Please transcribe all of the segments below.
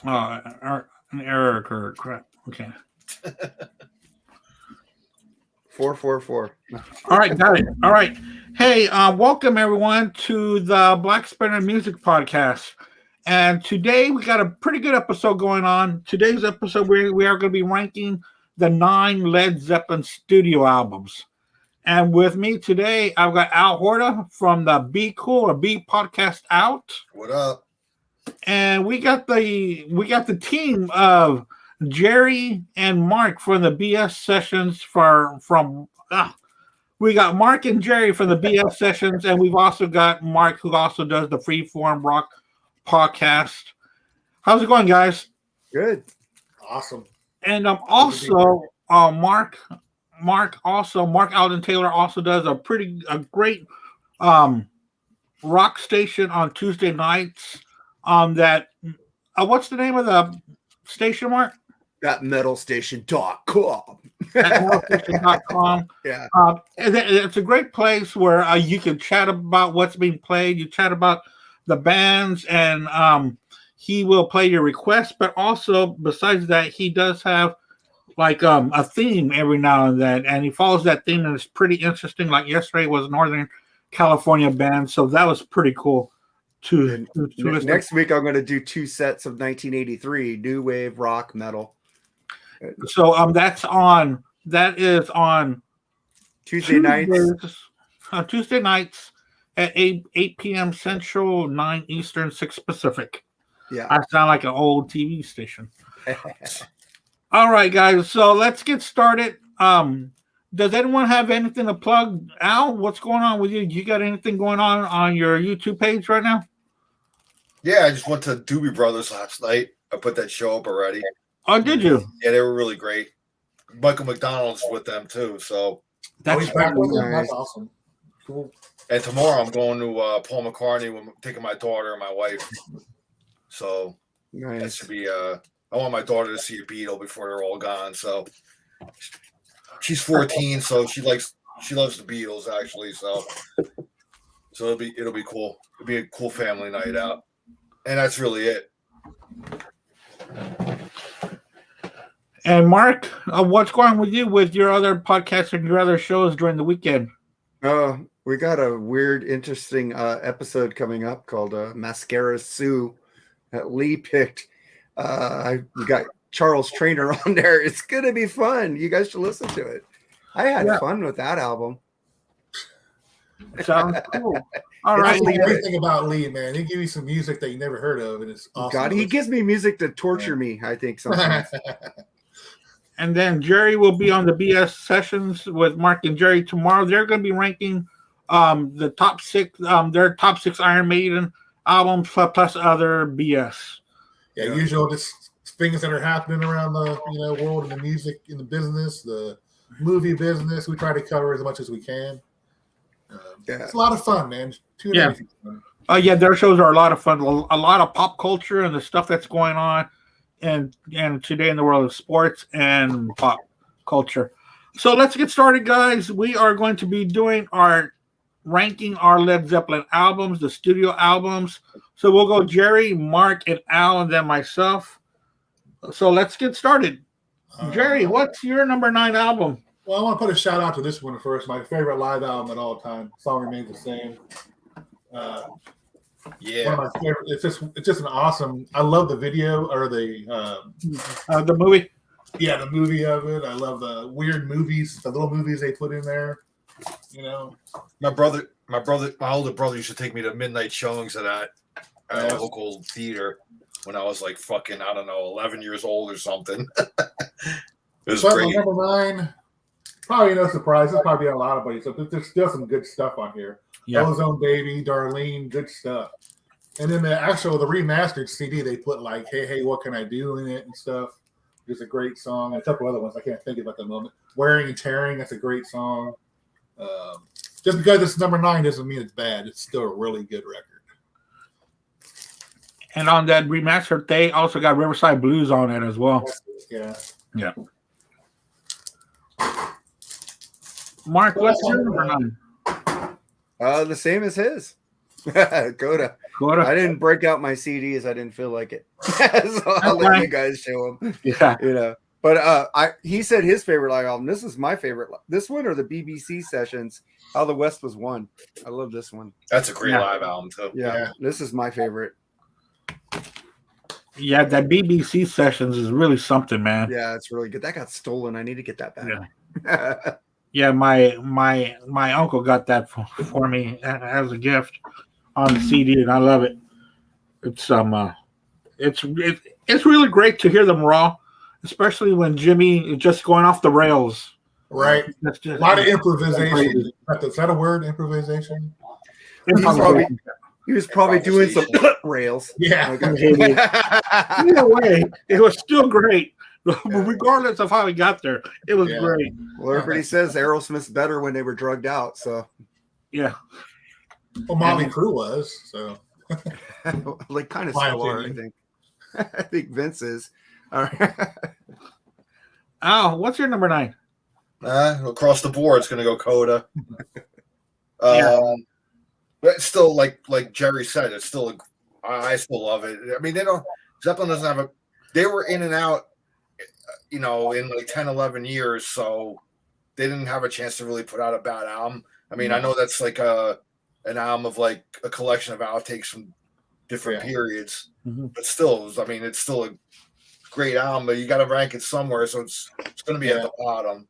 An error occurred. Crap. Okay. 444. All right, got it. All right. Hey, welcome everyone to the Black Spinner Music Podcast. And today we got a pretty good episode going on. Today's episode, we are going to be ranking the 9 Led Zeppelin studio albums. And with me today, I've got Al Horta from the Be Cool or Be Podcast Out. What up? And we got the team of Jerry and Mark from the BS sessions we got Mark and Jerry from the BS sessions, and we've also got Mark who also does the Freeform Rock podcast. How's it going, guys? Good. Awesome. And also Mark Alden Taylor also does a great rock station on Tuesday nights. What's the name of the station, Mark? Thatmetalstation.com. Thatmetalstation.com. Yeah. It's a great place where you can chat about what's being played. You chat about the bands, and he will play your requests. But also, besides that, he does have like a theme every now and then, and he follows that theme, and it's pretty interesting. Like yesterday was Northern California band, so that was pretty cool. Next week, I'm going to do 2 sets of 1983 new wave rock metal. So that is on Tuesday nights. Tuesday nights at 8 p.m. Central, 9 Eastern, 6 Pacific. Yeah. I sound like an old TV station. All right, guys. So let's get started. Does anyone have anything to plug? Al, what's going on with you? You got anything going on your YouTube page right now? Yeah, I just went to Doobie Brothers last night. I put that show up already. Oh, did you? Yeah, they were really great. Michael McDonald's with them too, so That's back with them. nice. That's awesome. Cool. And tomorrow I'm going to Paul McCartney. I'm taking my daughter and my wife. So that Nice. should be. I want my daughter to see a Beatle before they're all gone. So she's 14, so she loves the Beatles actually. So it'll be cool. It'll be a cool family night out, and that's really it. And Mark, what's going on with you with your other podcasts and your other shows during the weekend? We got a weird, interesting episode coming up called Mascara Sue that Lee picked. We got Charles Trainer on there. It's going to be fun. You guys should listen to it. I had fun with that album. Sounds cool. All right. That's the great thing about Lee, man. He gives you some music that you never heard of, and it's awesome. God, he gives me music to torture me, I think, sometimes. And then Jerry will be on the BS sessions with Mark and Jerry tomorrow. They're going to be ranking the top 6, their top 6 Iron Maiden albums plus other BS. Yeah, usual just things that are happening around the world in the music, in the business, the movie business. We try to cover as much as we can. It's a lot of fun, man. Yeah. Their shows are a lot of fun. A lot of pop culture and the stuff that's going on, and today in the world of sports and pop culture. So let's get started, guys. We are going to be doing ranking our Led Zeppelin albums, the studio albums. So we'll go Jerry, Mark, and Al, and then myself. So let's get started. Jerry, what's your number 9 album? Well, I want to put a shout out to this one first. My favorite live album at all time. Song remains the same. Yeah, one of my favorite. It's just an awesome. I love the video or the movie. Yeah, the movie of it. I love the weird movies, the little movies they put in there. my older brother used to take me to midnight showings of that at a local theater when I was like fucking, I don't know, 11 years old or something. It was great. Number 9, probably no surprise. There's probably a lot of buddies. So there's still some good stuff on here. Yeah. Ozone Baby, Darlene, good stuff. And then the remastered CD, they put like, hey, what can I do in it and stuff. There's a great song. And a couple other ones I can't think of at the moment. Wearing and Tearing, that's a great song. Just because it's number 9 doesn't mean it's bad. It's still a really good record. And on that remaster, they also got Riverside Blues on it as well. Yeah. Yeah. Mark, what's your number 9? The same as his. Coda. Coda. I didn't break out my CDs. I didn't feel like it. So I'll let you guys show them. Yeah. You know. But he said his favorite live album. This is my favorite. This one or the BBC sessions, How the West Was Won. I love this one. That's a great live album too. Yeah, this is my favorite. Yeah, that BBC sessions is really something, man. Yeah, it's really good. That got stolen. I need to get that back. Yeah. Yeah, my uncle got that for me as a gift on the CD, and I love it. It's it's really great to hear them raw, especially when Jimmy is just going off the rails. Right. That's just, A lot of improvisation. Is that a word? Improvisation? He was probably doing some rails. Yeah. Either way, it was still great. Regardless of how he got there, it was great. Well, everybody says Aerosmith's better when they were drugged out. So, yeah. Well, Motley Crue was so. Like kind of still are, I think. I think Vince is. All right. Al, what's your number 9? Across the board, it's going to go Coda. But it's still like Jerry said, it's still I still love it. I mean, Zeppelin doesn't have they were in and out, in like 10, 11 years, so they didn't have a chance to really put out a bad album. I mean, I know that's like an album of like a collection of outtakes from different periods, but still, it's still a great album, but you got to rank it somewhere, so it's going to be at the bottom,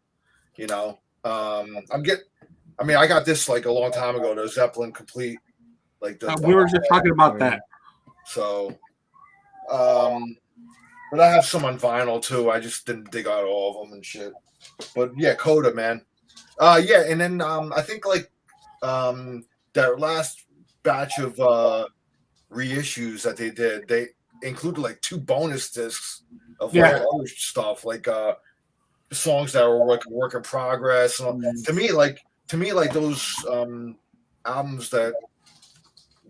I got this like a long time ago, the Zeppelin Complete. We were just talking about that. So, but I have some on vinyl too. I just didn't dig out all of them and shit. But yeah, Coda, man. And then I think that last batch of reissues that they did, they included like 2 bonus discs of like other stuff, like songs that were like a work in progress. To me, those albums that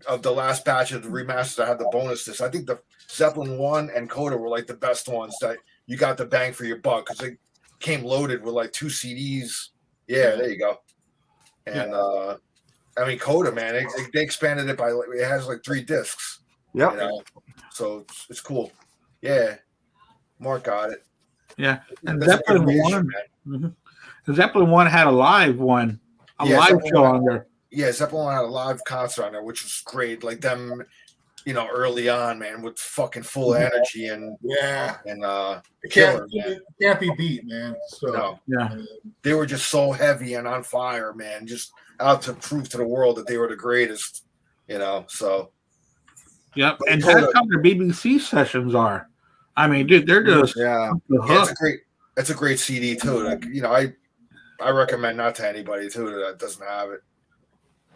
of the last batch of the remasters that had the bonus discs, I think the Zeppelin 1 and Coda were like the best ones that you got the bang for your buck because they came loaded with like 2 CDs. Yeah, there you go. And Coda, man, they expanded it by it has like 3 discs. Yeah. So it's cool. Yeah, Mark got it. Yeah, and Zeppelin 1. Zeppelin 1 had a live one, live show on there. Yeah, Zeppelin had a live concert on there, which was great. Like them, early on, man, with fucking full energy and it can't be beat, man. So they were just so heavy and on fire, man. Just out to prove to the world that they were the greatest. So. Yep, and that's how the BBC sessions are. I mean, dude, they're just it's a great CD too. Like, I recommend that to anybody too that doesn't have it.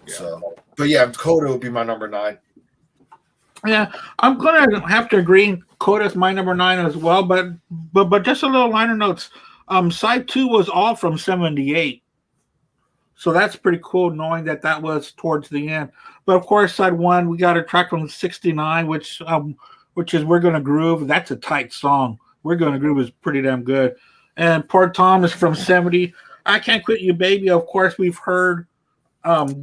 Yeah. So, but yeah, Coda would be my number 9. Yeah, I'm gonna have to agree. Coda's my number 9 as well. But just a little liner notes. Side 2 was all from '78, so that's pretty cool knowing that was towards the end. But of course, side 1 we got a track from '69, which is "We're Gonna Groove." That's a tight song. "We're Gonna Groove" is pretty damn good. And "Poor Tom" is from '70. "I Can't Quit You, Baby." Of course, we've heard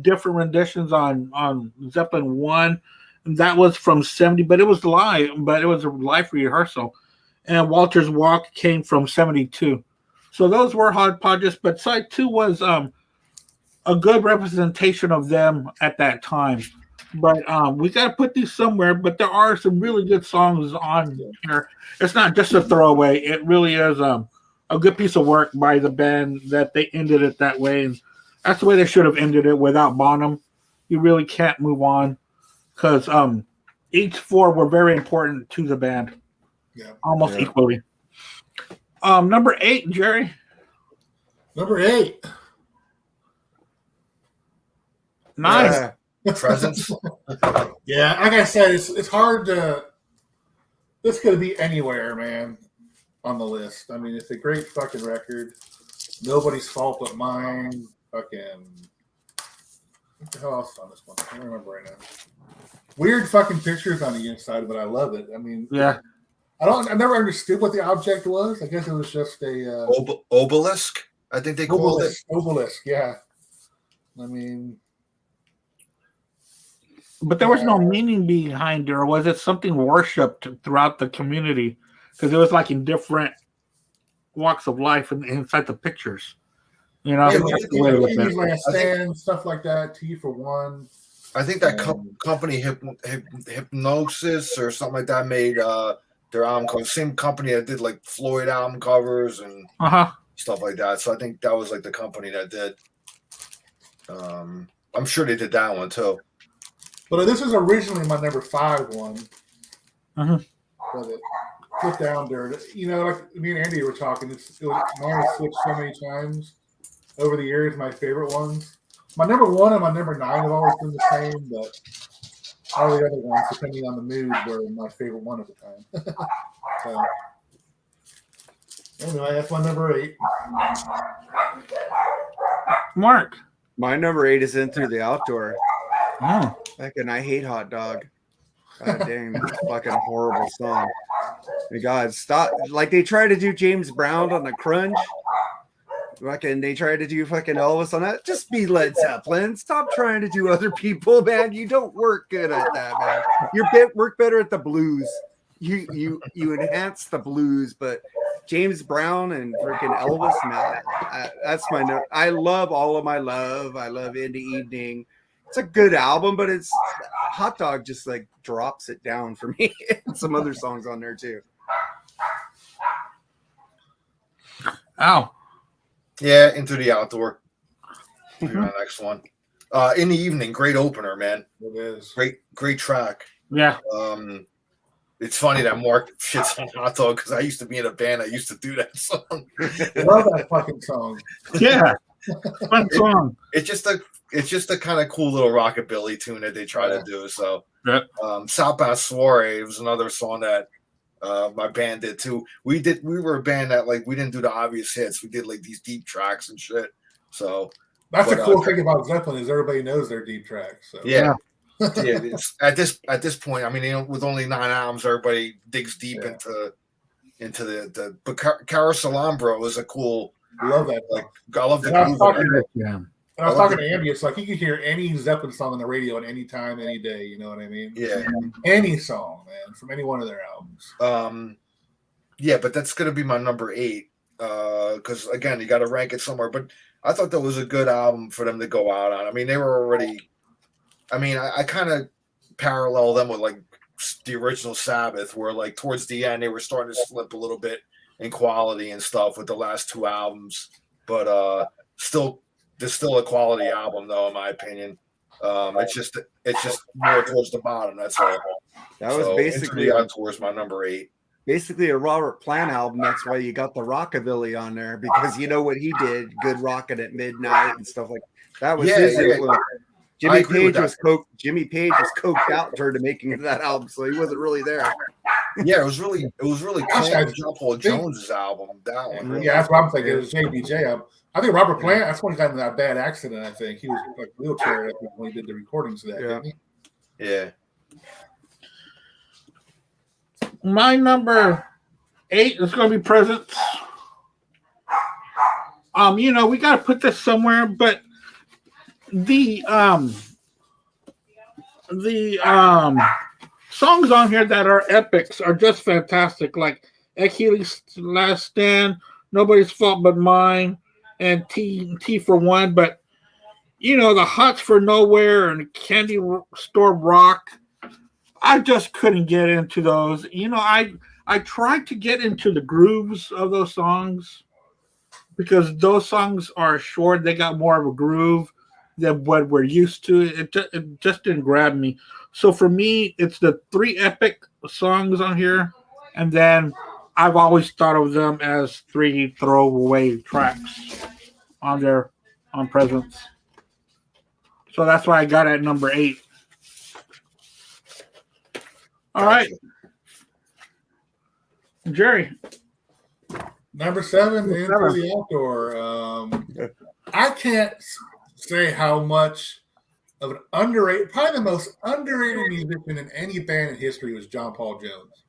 different renditions on Zeppelin 1. And that was from '70, but it was live. But it was a live rehearsal. And "Walter's Walk" came from '72. So those were hodgepodges. But side 2 was a good representation of them at that time. But we got to put these somewhere. But there are some really good songs on here. It's not just a throwaway. It really is a good piece of work by the band that they ended it that way. And that's the way they should have ended it without Bonham. You really can't move on because each 4 were very important to the band, almost equally. Number 8, Jerry. Number 8. Nice. Presents. Yeah, like I said, it's hard to. This could be anywhere, man, on the list. I mean, it's a great fucking record. Nobody's fault but mine. Fucking. What the hell else is on this one? I can't remember right now. Weird fucking pictures on the inside, but I love it. I mean, I never understood what the object was. I guess it was just a obelisk. I think they called it obelisk. Yeah. I mean, But there was no meaning behind it, or was it something worshipped throughout the community? Because it was like in different walks of life and inside the pictures. You know, Yeah, that's the way to look at King's it. Last Stand, stuff like that. T for One. I think that company Hypnosis or something like that made their album cover. Same company that did like Floyd album covers and stuff like that. So I think that was like the company that did. I'm sure they did that one too. But this is originally my number 5 one. Mhm. But it put down there. You know, like me and Andy were talking, mine has switched so many times over the years. My favorite ones. My number 1 and my number 9 have always been the same, but all the other ones, depending on the mood, were my favorite one at the time. So, anyway, that's my number 8. Mark. My number 8 is In Through the Outdoor. Oh. Fucking, I hate hot dog. God dang, that's a fucking horrible song. My God, stop! Like they try to do James Brown on the Crunch. Fucking, they try to do fucking Elvis on that. Just be Led Zeppelin. Stop trying to do other people, man. You don't work good at that, man. Work better at the blues. You enhance the blues, but James Brown and freaking Elvis, man, that's my note. I love All of My Love. I love In the Evening. It's a good album, but it's Hot Dog just like drops it down for me. And some other songs on there too. Ow. Yeah, Into the Outdoor. My next one. In the Evening, great opener, man. It is. Great track. Yeah. It's funny that Mark shits on Hot Dog because I used to be in a band that used to do that song. I love that fucking song. Yeah. Fun song. It's just a kind of cool little rockabilly tune that they try to do. So, Southbound Soiree was another song that my band did too. We were a band that like we didn't do the obvious hits. We did like these deep tracks and shit. So that's the cool thing about Zeppelin is everybody knows their deep tracks. So. Yeah. Yeah, it's, at this point, I mean, you know, with only 9 albums, everybody digs deep into the. But Carouselambra was a cool. Love that. Like, I love the groove. And I was talking to Andy. It's like you can hear any Zeppelin song on the radio at any time, any day. You know what I mean? Yeah. Any song, man, from any one of their albums. Yeah, but that's gonna be my number 8. Because again, you got to rank it somewhere. But I thought that was a good album for them to go out on. I mean, they were already. I mean, I kind of parallel them with like the original Sabbath, where like towards the end they were starting to slip a little bit in quality and stuff with the last 2 albums, but there's still a quality album though, in my opinion. It's just more towards the bottom. That's all. That was basically towards my number 8. Basically a Robert Plant album. That's why you got the rockabilly on there, because you know what he did, good rocking at midnight and stuff like that. Was his influence. Jimmy Page was coked out during the making of that album, so he wasn't really there. Yeah, it was really John Paul Jones's album. That one. Really. Yeah, that's what I'm thinking. It was JBJ. I think Robert Plant. That's when he got in that bad accident. I think he was like wheelchair when he did the recordings of that. Yeah. Didn't he? Yeah. My number 8 is going to be Presents. You know, we got to put this somewhere, but the songs on here that are epics are just fantastic, like Achilles' Last Stand, Nobody's Fault But Mine, and T for One. But you know, the Hots for Nowhere and Candy Store Rock, I just couldn't get into those. You know, I tried to get into the grooves of those songs because those songs are short. They got more of a groove than what we're used to. It just didn't grab me. So for me, it's the 3 epic songs on here, and then I've always thought of them as 3 throwaway tracks on there on Presents. So that's why I got at number 8. All right, Jerry. Number 7, In Through the Outdoor. I can't say how much of an underrated, probably the most underrated musician in any band in history was John Paul Jones.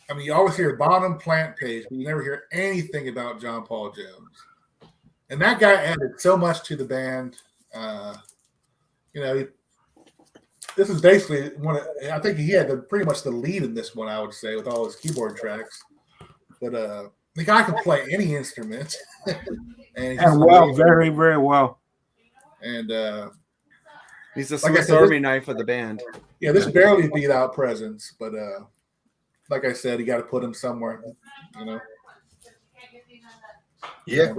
I mean, you always hear Bonham, Plant, Page, but you never hear anything about John Paul Jones. And that guy added so much to the band. You know, this is basically one. I think he had pretty much the lead in this one. I would say with all his keyboard tracks, but the guy can play any instrument, and very, very well. And he's the like I Swiss said, Army knife of the band. yeah, this barely beat out Presence, but like I said, you got to put him somewhere, you know. Yeah.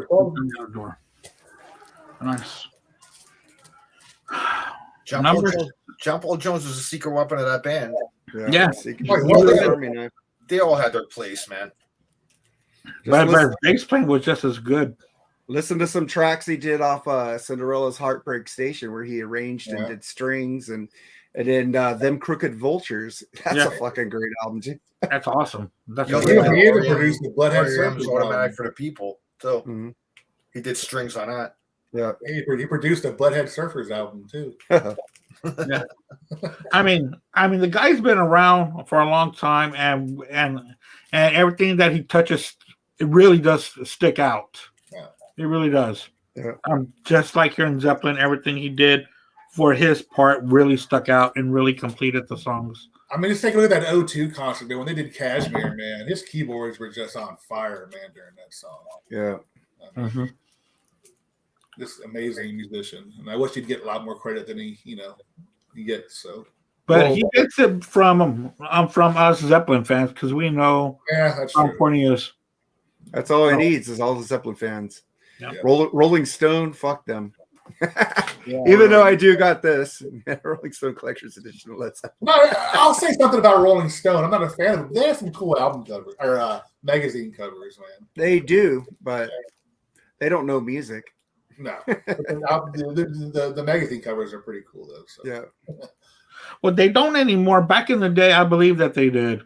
Nice. John Paul Jones was a secret weapon of that band. Yeah. They all had their place, man. But bass playing was just as good. Listen to some tracks he did off Cinderella's Heartbreak Station, where he arranged and did strings, and then Them Crooked Vultures. That's a fucking great album, too. That's awesome. That's he even produced the Bloodhead Surfers Automatic for the People. So he did strings on that. Yeah, he produced a Bloodhead Surfers album too. Yeah, I mean, the guy's been around for a long time, and everything that he touches, it really does stick out. Yeah. It really does. Yeah. Just like here in Zeppelin, everything he did for his part really stuck out and really completed the songs. I mean, just take a look at that O2 concert, man. When they did Kashmir, man, his keyboards were just on fire, man, during that song. Yeah. This amazing musician, and I wish he'd get a lot more credit than he gets. So, but he gets it from us Zeppelin fans because we know that's how true. important he is. That's all he needs is all the Zeppelin fans. Yeah. Rolling Stone, fuck them. Even though I do got this Rolling Stone Collector's Edition of Led Zeppelin. No, I'll say something about Rolling Stone. I'm not a fan of them. They have some cool album covers or magazine covers, man. They do, but they don't know music. No, the magazine covers are pretty cool though. So. Yeah. Well, they don't anymore. Back in the day, I believe that they did.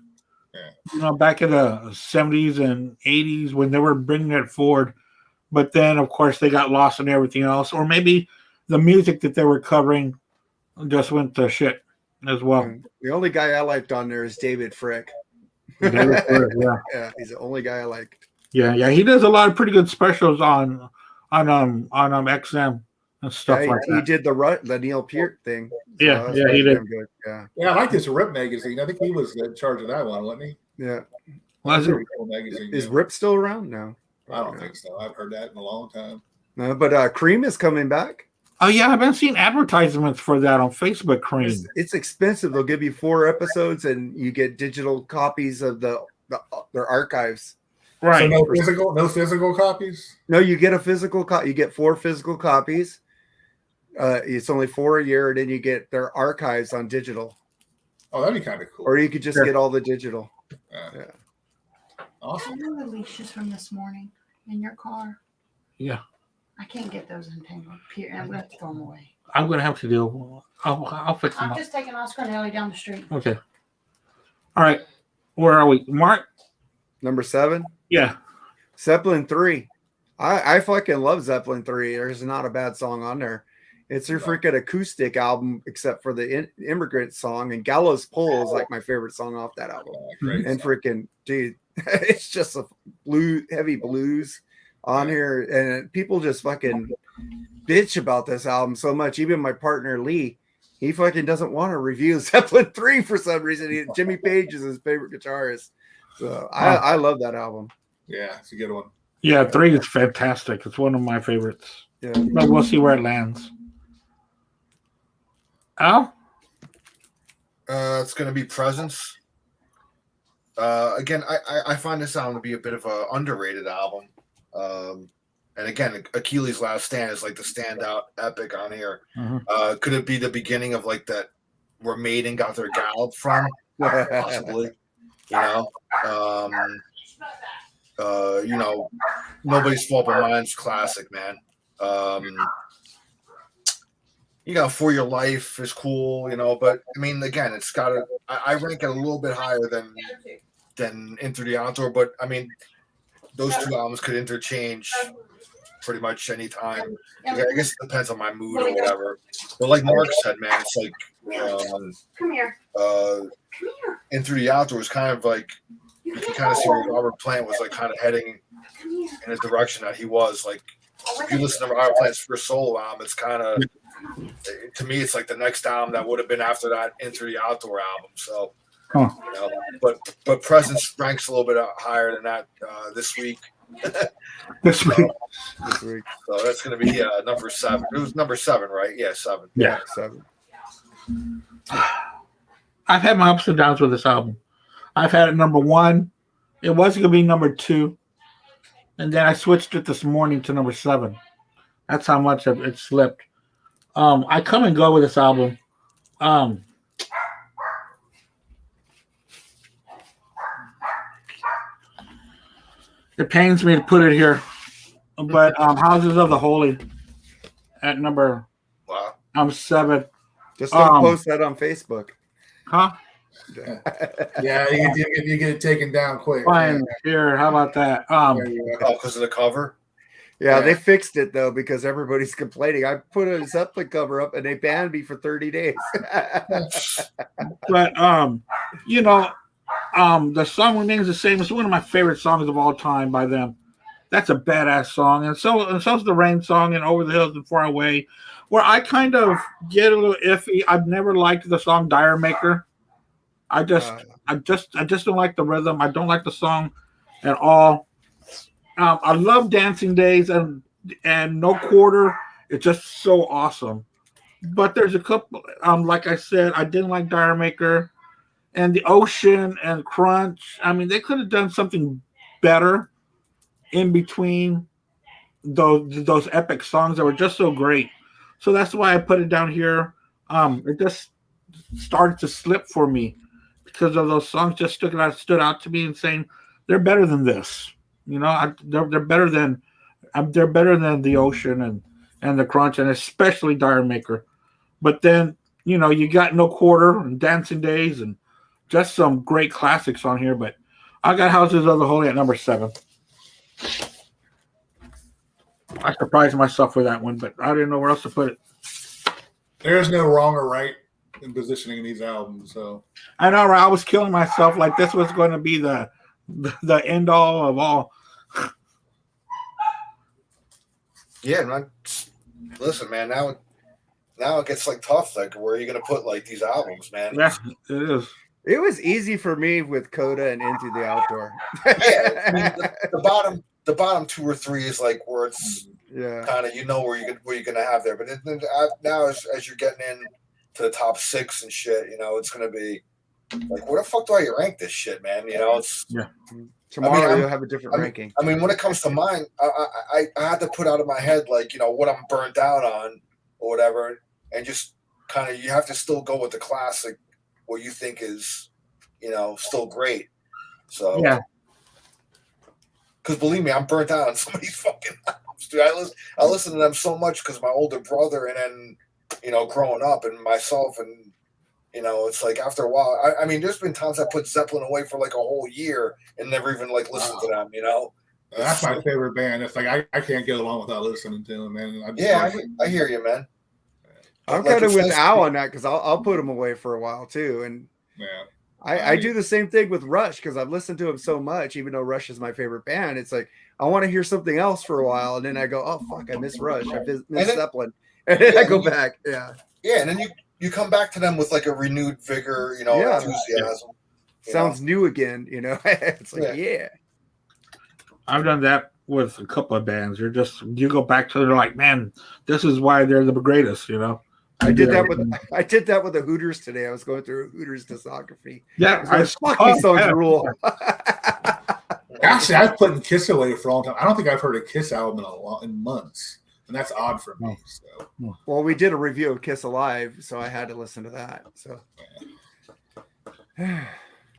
Yeah. You know, back in the 70s and 80s when they were bringing it forward. But then, of course, they got lost in everything else. Or maybe the music that they were covering just went to shit as well. The only guy I liked on there is David Frick. David Frick, Yeah, he's the only guy I liked. Yeah. He does a lot of pretty good specials on XM and stuff like that. He did the Neil Peart thing. So he did. Good. Yeah. Yeah, I like this Rip magazine. I think he was in charge of that one, wasn't he? Yeah. Was it? Cool magazine, Is Rip still around? No. I don't think so. I've heard that in a long time. No, but Cream is coming back. Oh yeah, I've been seeing advertisements for that on Facebook. Cream. It's expensive. They'll give you 4 episodes, and you get digital copies of their archives. Right. So no physical copies? No, you get a physical copy. You get 4 physical copies. It's only 4 a year, and then you get their archives on digital. Oh, that'd be kind of cool. Or you could just get all the digital. Yeah. Awesome. I know the leashes from this morning in your car. Yeah. I can't get those entangled. I'm going to have to throw them away. I'm going to have to do. I'll fix them I'm up. just taking Oscar and Ellie down the street. Okay. All right. Where are we, Mark? Number 7. Yeah. Zeppelin 3. I fucking love Zeppelin 3. There's not a bad song on there. It's their freaking acoustic album, except for the immigrant song. And Gallows Pole is like my favorite song off that album. And freaking, dude, it's just a heavy blues on here. And people just fucking bitch about this album so much. Even my partner, Lee, he fucking doesn't want to review Zeppelin 3 for some reason. Jimmy Page is his favorite guitarist. So I love that album. Yeah, it's a good one. Yeah, 3 is fantastic. It's one of my favorites. Yeah. But we'll see where it lands. Al? It's going to be Presence. Again, I find this album to be a bit of an underrated album. And again, Achilles' Last Stand is like the standout epic on here. Mm-hmm. Could it be the beginning of like that where Maiden got their gallop from? Possibly. Nobody's Fault But Mine's classic, man. For Your Life is cool, but I mean, again, it's got I rank it a little bit higher than Into the Outdoor, but I mean, those 2 albums could interchange pretty much any time. I guess it depends on my mood or whatever. But like Mark said, man, it's like Come here. Into the Outdoor is kind of like you can kind of see where Robert Plant was like kind of heading in a direction that he was. Like if you listen to Robert Plant's first solo album, it's kind of to me, it's like the next album that would have been after that Enter the Outdoor album. So, Huh. you know, but Presence ranks a little bit higher than that this week. This week. This week. So that's going to be number 7. It was number 7, right? Yeah, 7. Yeah. 7. I've had my ups and downs with this album. I've had it number 1. It was going to be number 2. And then I switched it this morning to number 7. That's how much it slipped. I come and go with this album. It pains me to put it here, but Houses of the Holy at number Wow. 7. Just don't post that on Facebook. Huh? Yeah, you get it taken down quick. Fine. Here, how about that? Because of the cover. Yeah, they fixed it though because everybody's complaining. I put a Zeppelin cover up and they banned me for 30 days. But the song remains the same. It's one of my favorite songs of all time by them. That's a badass song, and so's the Rain song and Over the Hills and Far Away. Where I kind of get a little iffy. I've never liked the song Dire Maker. I just don't like the rhythm. I don't like the song at all. I love Dancing Days and No Quarter. It's just so awesome. But there's a couple, like I said, I didn't like Dire Maker and The Ocean and Crunch. I mean, they could have done something better in between those epic songs that were just so great. So that's why I put it down here. It just started to slip for me because of those songs just stood out to me and saying they're better than this. They're better than The Ocean and The Crunch and especially Dire Maker. But then you got No Quarter and Dancing Days and just some great classics on here. But I got Houses of the Holy at number 7. I surprised myself with that one, but I didn't know where else to put it. There's no wrong or right in positioning these albums. So I know, right? I was killing myself like this was going to be the end all of all. Yeah, man. Listen, man. Now it gets like tough. Like, where are you going to put like these albums, man? Yeah, it is. It was easy for me with Coda and Into the Outdoor. Yeah, I mean, the bottom 2 or 3 is like where it's kind of where you're gonna have there. But now as you're getting in to the top 6 and shit, it's gonna be like, where the fuck do I rank this shit, man? It's Tomorrow you'll have a different ranking. I mean, when it comes to mine, I had to put out of my head like what I'm burnt out on or whatever, and just kind of you have to still go with the classic, what you think is still great. So yeah. Because believe me, I'm burnt out on some of these fucking albums, dude. I listen to them so much because my older brother and then, growing up and myself and, it's like after a while, I mean, there's been times I put Zeppelin away for like a whole year and never even like listened to them, That's my favorite band. It's like I can't get along without listening to them, man. I hear you, man. I'm kind of with Al on that because I'll put them away for a while too. And I do the same thing with Rush because I've listened to him so much, even though Rush is my favorite band. It's like I want to hear something else for a while, and then I go, "Oh fuck, I miss Rush, I miss Zeppelin," and then I go back. Yeah, and then you come back to them with like a renewed vigor, enthusiasm. Sounds new again, It's like I've done that with a couple of bands. You go back to they're like, man, this is why they're the greatest, I did that with the Hooters today. I was going through a Hooters discography. Yeah, these songs rule. Actually, I've put Kiss away for a long time. I don't think I've heard a Kiss album in months, and that's odd for me. So. Well, we did a review of Kiss Alive, so I had to listen to that. So,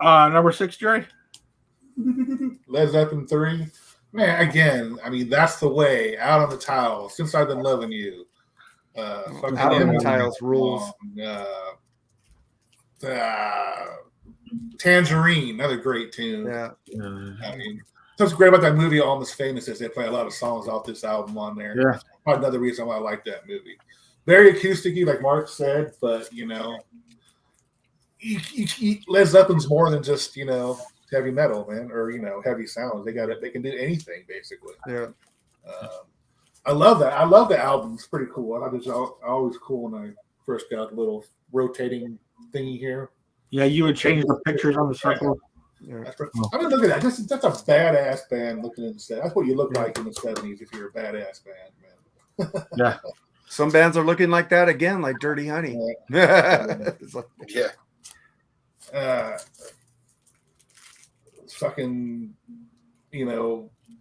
number 6, Jerry. Led Zeppelin 3. Man, again, I mean, that's the way. Out on the Tile. Since I've been loving you. Out on the Tiles rules. Tangerine, another great tune. Yeah. I mean, what's great about that movie, Almost Famous, is they play a lot of songs off this album on there. Yeah. Probably another reason why I like that movie. Very acousticy, like Mark said, but Led Zeppelin's more than just heavy metal, man, or heavy sounds. They can do anything basically. Yeah. I love that. I love the album. It's pretty cool. I thought it was always cool when I first got the little rotating thingy here. Yeah, you would change the pictures on the circle. Yeah. I mean, look at that. That's a badass band looking in the set. That's what you look like in the 70s if you're a badass band, man. Yeah. Some bands are looking like that again, like Dirty Honey. It's like, Yeah. Fucking,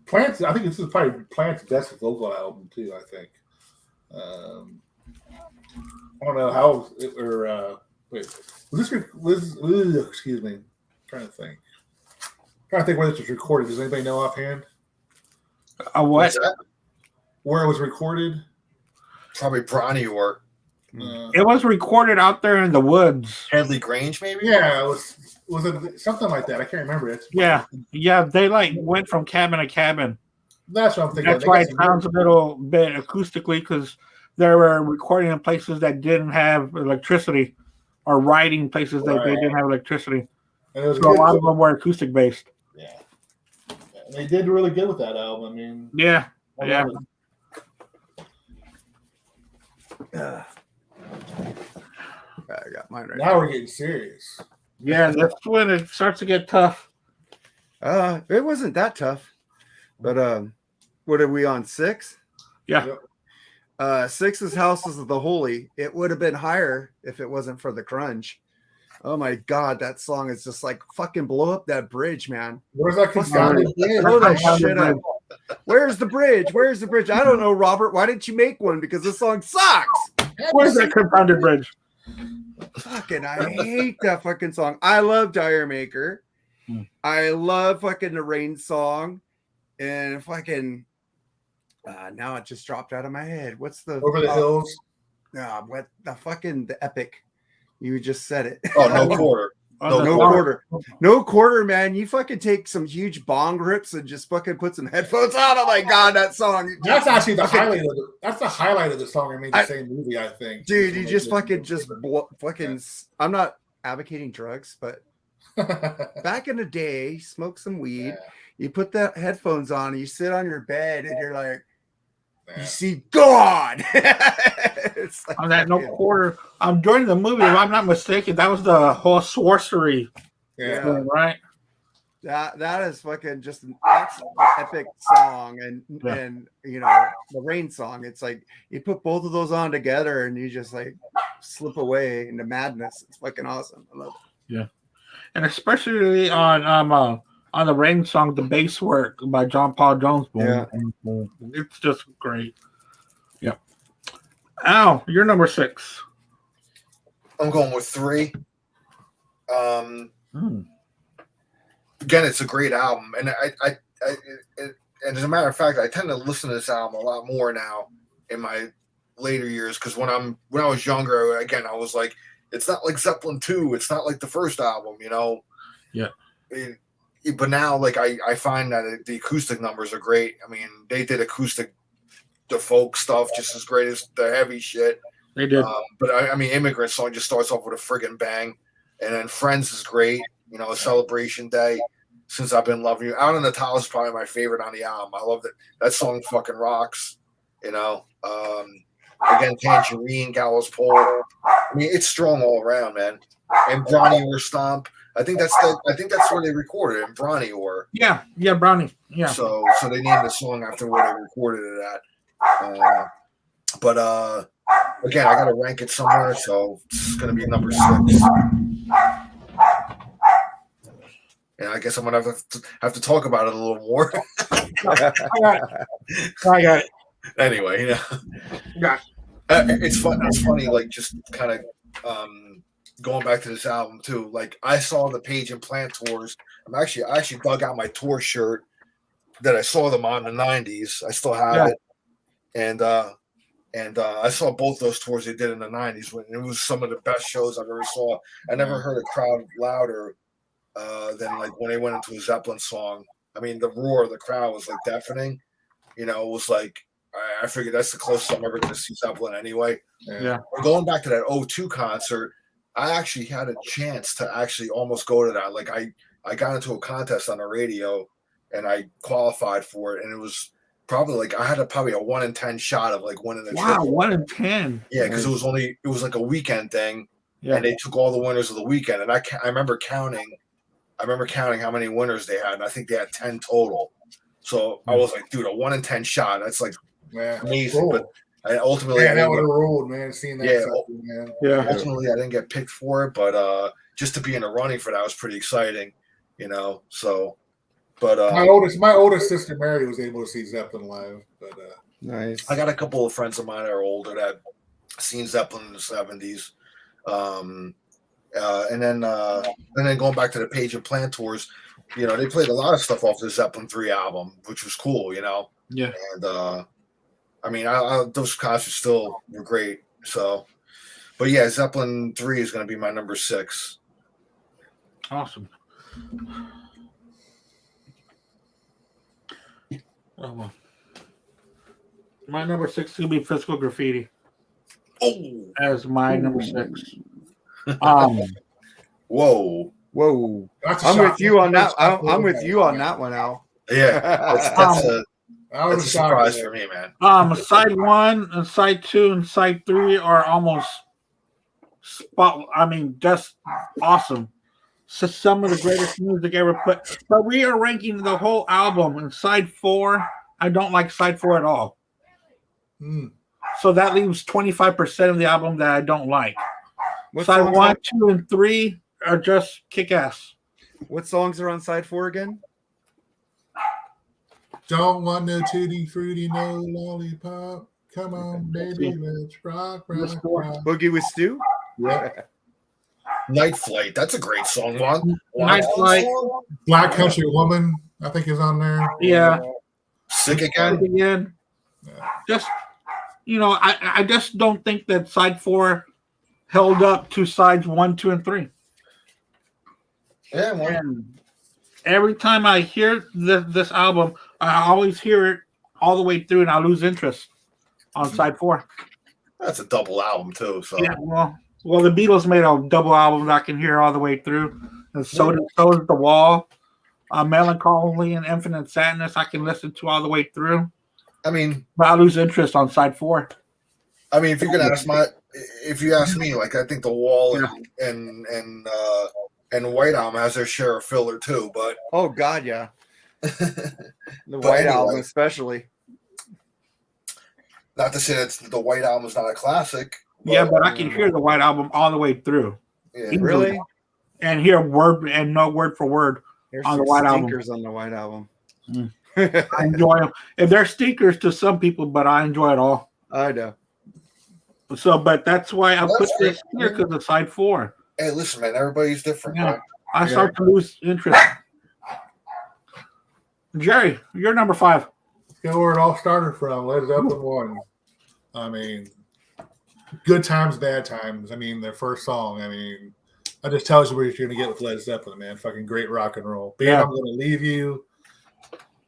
Plants. I think this is probably Plant's best vocal album too. I think. I don't know how wait. Excuse me. I'm trying to think. Where this was recorded. Does anybody know offhand? What? What's that? Where it was recorded? Probably Bronny or It was recorded out there in the woods. Headley Grange, maybe. Yeah, it was it something like that? I can't remember it. Yeah. They like went from cabin to cabin. That's what I'm thinking. That's why it sounds a little bit acoustically, because they were recording in places that didn't have electricity, or writing places that they didn't have electricity. And it was So a lot of them were acoustic based. Yeah. They did really good with that album. I mean, Yeah. I Yeah. love it. I got mine right Now we're getting serious. Yeah, that's when it starts to get tough. It wasn't that tough, but what are we on 6? Yeah. Yep. 6 is Houses of the Holy. It would have been higher if it wasn't for the grunge. Oh my god, that song is just like fucking blow up that bridge, man. Where's that confounded bridge? Blow that shit up. Where's the bridge? Where's the bridge? I don't know, Robert. Why didn't you make one? Because this song sucks. Where's that confounded bridge? Fucking, I hate that fucking song. I love Dire Maker. I love fucking the Rain song, and fucking. Now it just dropped out of my head. What's the Over the Hills? What the epic? You just said it. Oh, No Quarter. No quarter, man. You fucking take some huge bong rips and just fucking put some headphones on. Oh my god, that song. That's actually the highlight of that's the highlight of the song. I made the same movie, I think. Dude, you just fucking fucking. I'm not advocating drugs, but back in the day, smoke some weed. You put the headphones on, and you sit on your bed, and you're like, you see God. It's like On that No Quarter. During the movie, if I'm not mistaken, that was the whole sorcery thing, right? That is fucking just that's an epic song, and the Rain song. It's like you put both of those on together, and you just like slip away into madness. It's fucking awesome. I love it. Yeah, and especially on the Rain song, the bass work by John Paul Jones. Boom, boom. It's just great. Yeah. Al, you're number 6. I'm going with 3. Again, it's a great album, and and as a matter of fact, I tend to listen to this album a lot more now in my later years, because when I was younger, again, I was like, it's not like Zeppelin 2, it's not like the first album, Yeah. But now, like, I find that the acoustic numbers are great. I mean, they did the folk stuff just as great as the heavy shit. They did. But I mean, Immigrant Song just starts off with a friggin' bang, and then Friends is great. A Celebration Day, Since I've Been Loving You. Out on the Tile is probably my favorite on the album. I love that song fucking rocks. Again, Tangerine, Gallows Pole. I mean, it's strong all around, man. And Bronny or Stomp. I think that's where they recorded it, in Bronny or. Yeah, Brownie. Yeah. So they named the song after where they recorded it at. But again, I gotta rank it somewhere, so it's gonna be number 6. And I guess I'm gonna have to talk about it a little more. I got it. Anyway, Yeah. It's fun. It's funny, like, just kind of going back to this album too. Like, I saw the Page and Plant tours. I actually dug out my tour shirt that I saw them on in the '90s. I still have it, and I saw both those tours they did in the '90s. When it was some of the best shows I've ever saw. I never heard a crowd louder than like when they went into a Zeppelin song. I mean, the roar of the crowd was like deafening. It was like, I figured that's the closest I'm ever going to see Zeppelin anyway. Yeah. Going back to that '02 concert, I actually had a chance to actually almost go to that. Like, I got into a contest on the radio and I qualified for it, and it was probably like I had probably a 1 in 10 shot of like winning the Wow, triple. 1 in 10. Yeah, because it was like a weekend thing, Yeah. and they took all the winners of the weekend, and I remember counting how many winners they had, and I think they had 10 total. So I was like, dude, a 1 in 10 shot, that's like amazing. Cool. But ultimately, Man, that would have ruled, man. Seeing that, man. Yeah. Ultimately, I didn't get picked for it, but just to be in the running for that was pretty exciting, So, but my oldest sister Mary was able to see Zeppelin live, but nice. I got a couple of friends of mine that are older that seen Zeppelin in the 70s. And then going back to the Page and Plant tours, they played a lot of stuff off the Zeppelin 3 album, which was cool, Yeah. And I mean, those concerts still were great. So, but yeah, Zeppelin 3 is going to be my number 6. Awesome. Oh, well. My number 6 is going to be Physical Graffiti. Oh, as my number 6. Whoa. that's a I'm shock. with you on that. I'm with you on that one, Al. yeah, that's a surprise for me, man. Side 1 and side 2 and side 3 are almost just awesome. So some of the greatest music ever put. But we are ranking the whole album, and side 4, I don't like side 4 at all. So that leaves 25% of the album that I don't like. Side 1, 2, and 3 are just kick-ass. What songs are on side 4 again? Don't want no tutti fruity, no lollipop. Come on, baby, let's rock. Boogie with Stu? Yeah. Night Flight, that's a great song, Juan. Night Flight. Black Country Woman, I think, is on there. Yeah. Sick Again. Just, I just don't think that side 4 held up to sides 1, 2, and 3. Yeah, man. And every time I hear this album, I always hear it all the way through, and I lose interest on side 4. That's a double album too. So yeah, well, the Beatles made a double album that I can hear all the way through, and so does The Wall, Melancholy and Infinite Sadness. I can listen to all the way through. I mean, but I lose interest on side 4. I mean, if you ask me, like I think The Wall and White Album has their share of filler too. But oh god, yeah. The White Album, especially. Not to say that the White Album is not a classic. But I can hear the White Album all the way through. Yeah, really? And hear no word for word on the White Album. On the White Album. I enjoy them. And they're stinkers to some people, but I enjoy it all. I know. So, but that's why I put this here because of side 4. Hey, listen, man, everybody's different. Yeah. I start to lose interest. Jerry, you're number 5. Let's go where it all started from. Led Zeppelin 1. I mean, Good Times, Bad Times. I mean, their first song. I mean, that just tells you where you're going to get with Led Zeppelin, man. Fucking great rock and roll. Babe, I'm Going to Leave You.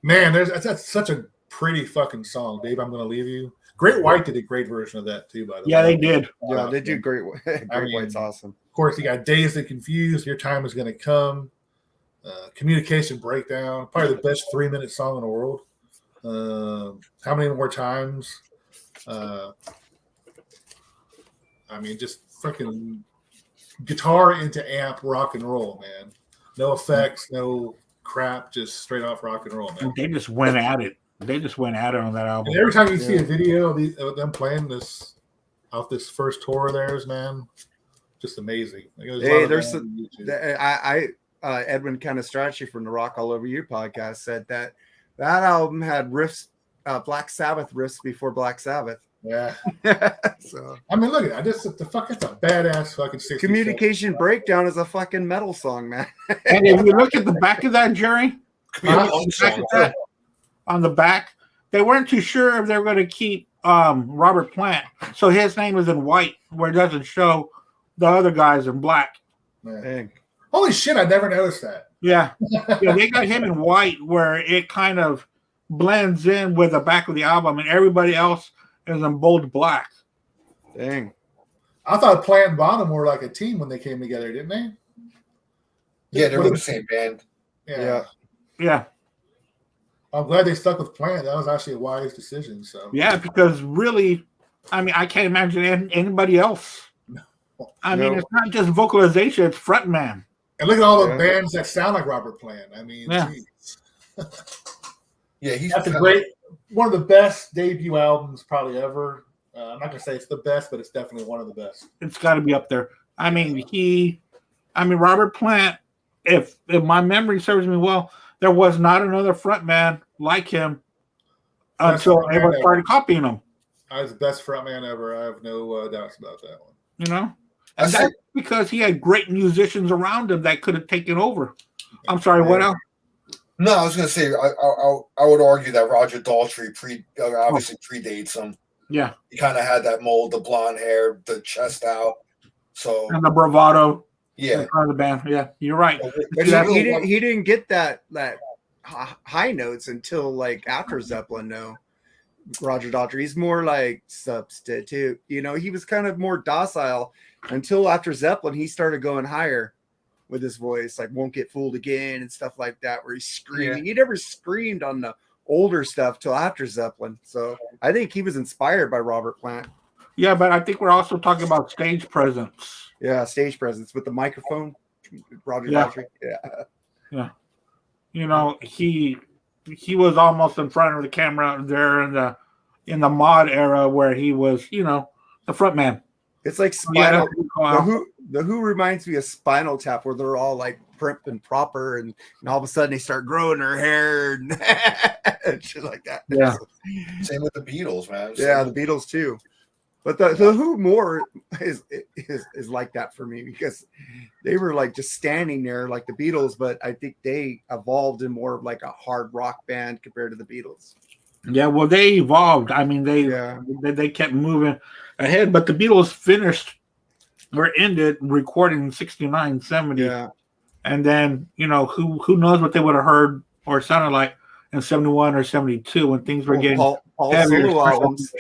Man, that's such a pretty fucking song. Babe, I'm Going to Leave You. Great White did a great version of that, too, by the way. Yeah, they did. Yeah, they do great. Great White's awesome. Of course, you got Dazed and Confused. Your Time Is Going to Come. Communication Breakdown. Probably the best 3-minute song in the world. How Many More Times? I mean, just fucking guitar into amp rock and roll, man. No effects, no crap, just straight off rock and roll, man. They just went at it. They just went at it on that album. And every time you see a video of them playing this off this first tour of theirs, man, just amazing. Hey, there's Edwin Canestracci from the Rock All Over You podcast said that album had riffs, Black Sabbath riffs before Black Sabbath. Yeah. So I mean, look at that. That's a badass fucking 60s. Communication Breakdown is a fucking metal song, man. And if you look at the back of that, Jerry, on the back, they weren't too sure if they were going to keep Robert Plant. So his name is in white, where it doesn't show the other guys in black. Dang. Holy shit, I never noticed that. Yeah. They got him in white, where it kind of blends in with the back of the album, and everybody else is in bold black. Dang. I thought Plant and Bonham were like a team when they came together, didn't they? Yeah, they were in the same band. Yeah. Yeah. I'm glad they stuck with Plant. That was actually a wise decision. So Yeah, because really, I mean, I can't imagine anybody else. I mean, it's not just vocalization; it's frontman. And look at all the bands that sound like Robert Plant. I mean, geez. Yeah, that's a great, one of the best debut albums probably ever. I'm not gonna say it's the best, but it's definitely one of the best. It's got to be up there. I mean, Robert Plant. If my memory serves me well, there was not another frontman like him until everyone started copying him. I was the best frontman ever. I have no doubts about that one. You know, and that's because he had great musicians around him that could have taken over. I'm sorry, what else? No, I was going to say I would argue that Roger Daltrey obviously predates him. Yeah, he kind of had that mold, the blonde hair, the chest out, and the bravado. Yeah, part of the band. Yeah, you're right. But he didn't get that high notes until like after Zeppelin. No, Roger Daltrey. He's more like Substitute. You know, he was kind of more docile until after Zeppelin. He started going higher with his voice, like "Won't Get Fooled Again" and stuff like that, where he's screaming. He never screamed on the older stuff till after Zeppelin. So I think he was inspired by Robert Plant. Yeah, but I think we're also talking about stage presence. Yeah, stage presence with the microphone. Roger Daltrey. Yeah. You know, he was almost in front of the camera there in the mod era where he was, you know, the front man. It's like Spinal. The Who reminds me of Spinal Tap, where they're all like prim and proper, and all of a sudden they start growing their hair and shit like that. Yeah. Same with the Beatles, man. Yeah, the Beatles too. But the Who more is like that for me, because they were like just standing there like the Beatles, but I think they evolved in more of like a hard rock band compared to the Beatles. Yeah, well, they evolved. I mean, they kept moving ahead, but the Beatles ended recording in 69, 70. Yeah. And then, you know, who knows what they would have heard or sounded like in 71 or 72 when things were getting Paul heavier. solo albums.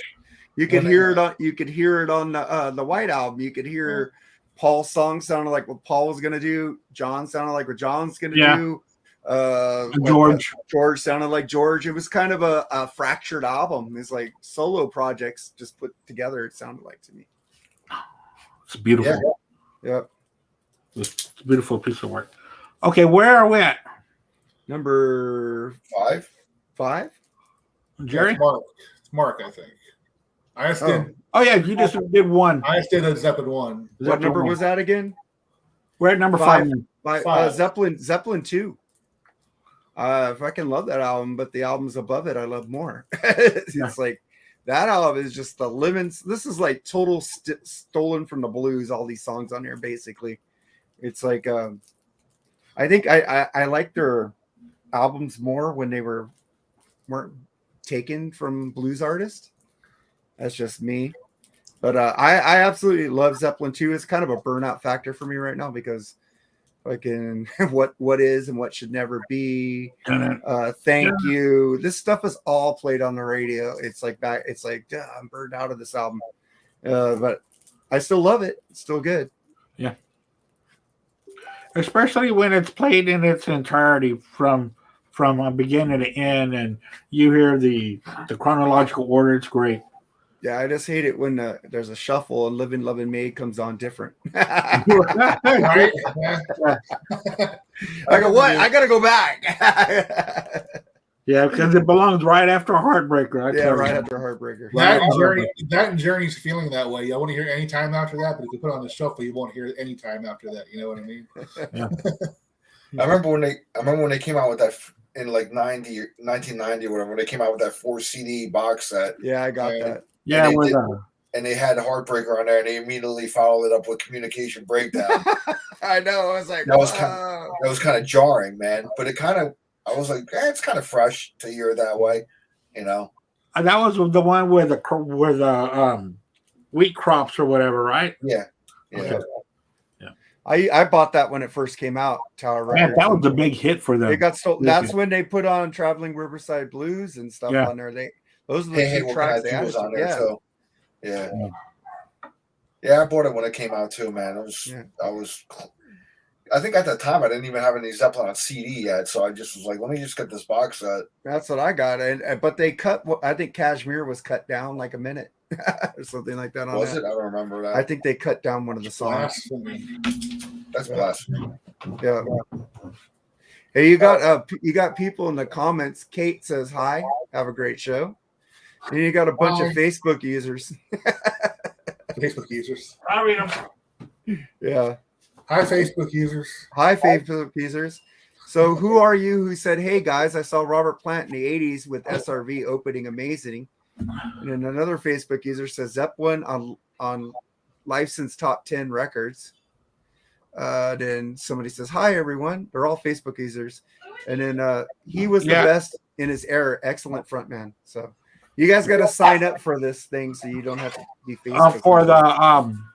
You could hear it on the White Album. You could hear Paul's song sounded like what Paul was gonna do. John sounded like what John's gonna do. George sounded like George. It was kind of a fractured album. It's like solo projects just put together. It sounded like to me. It's beautiful. Yeah. It's a beautiful piece of work. Okay, where are we at? Number 5. Jerry? It's Mark, I think. Oh yeah, you just did one. I just did a Zeppelin 1. What number was that again? We're at number 5. Zeppelin 2. I fucking love that album, but the albums above it I love more. It's like that album is just the lemons. This is like total stolen from the blues. All these songs on here, basically. It's like I think I like their albums more when they weren't taken from blues artists. That's just me. But I absolutely love Zeppelin 2. It's kind of a burnout factor for me right now because fucking what is and what should never be. Thank you. This stuff is all played on the radio. It's like I'm burned out of this album. But I still love it. It's still good. Yeah. Especially when it's played in its entirety from beginning to end, and you hear the chronological order. It's great. Yeah, I just hate it when there's a shuffle and Living Loving Maid comes on different. Right? I go, what? I gotta go back. Yeah, because it belongs right after a heartbreaker. Right after a heartbreaker. That and Journey's feeling that way. I want to hear any time after that, but if you put it on the shuffle, you won't hear it any time after that. You know what I mean? Yeah. I remember when they came out with that in like 1990 or whatever. When they came out with that 4 CD box set. Yeah, I got that. Yeah, and they had Heartbreaker on there, and they immediately followed it up with Communication Breakdown. I know. I was like, that was kind of jarring, man. But I was like, it's kind of fresh to hear it that way, you know. And that was the one where the wheat crops or whatever, right? Yeah. Okay. Yeah. I bought that when it first came out. Tower Records. Man, that was a big hit for them. It got stolen. That's when they put on Traveling Riverside Blues and stuff on there. Those are the 2 tracks they had on there. So, yeah, I bought it when it came out too, man. I think at the time I didn't even have any Zeppelin on CD yet, so I just was like, let me just get this box set. That's what I got. But they cut. I think Kashmir was cut down like a minute or something like that. Was it? I don't remember that. I think they cut down one of the songs. Blasphemy. That's blasphemy. Yeah. Hey, you got people in the comments. Kate says hi. Have a great show. And you got a bunch of Facebook users. Facebook users. I read them. Yeah. Hi, Facebook users. Hi, Facebook users. So who are you who said, hey, guys, I saw Robert Plant in the 80s with SRV opening amazing. And then another Facebook user says Zeppelin on licensed top 10 records. Then somebody says, hi, everyone. They're all Facebook users. And then he was the best in his era. Excellent frontman. So you guys got to sign up for this thing so you don't have to be Facebook for users.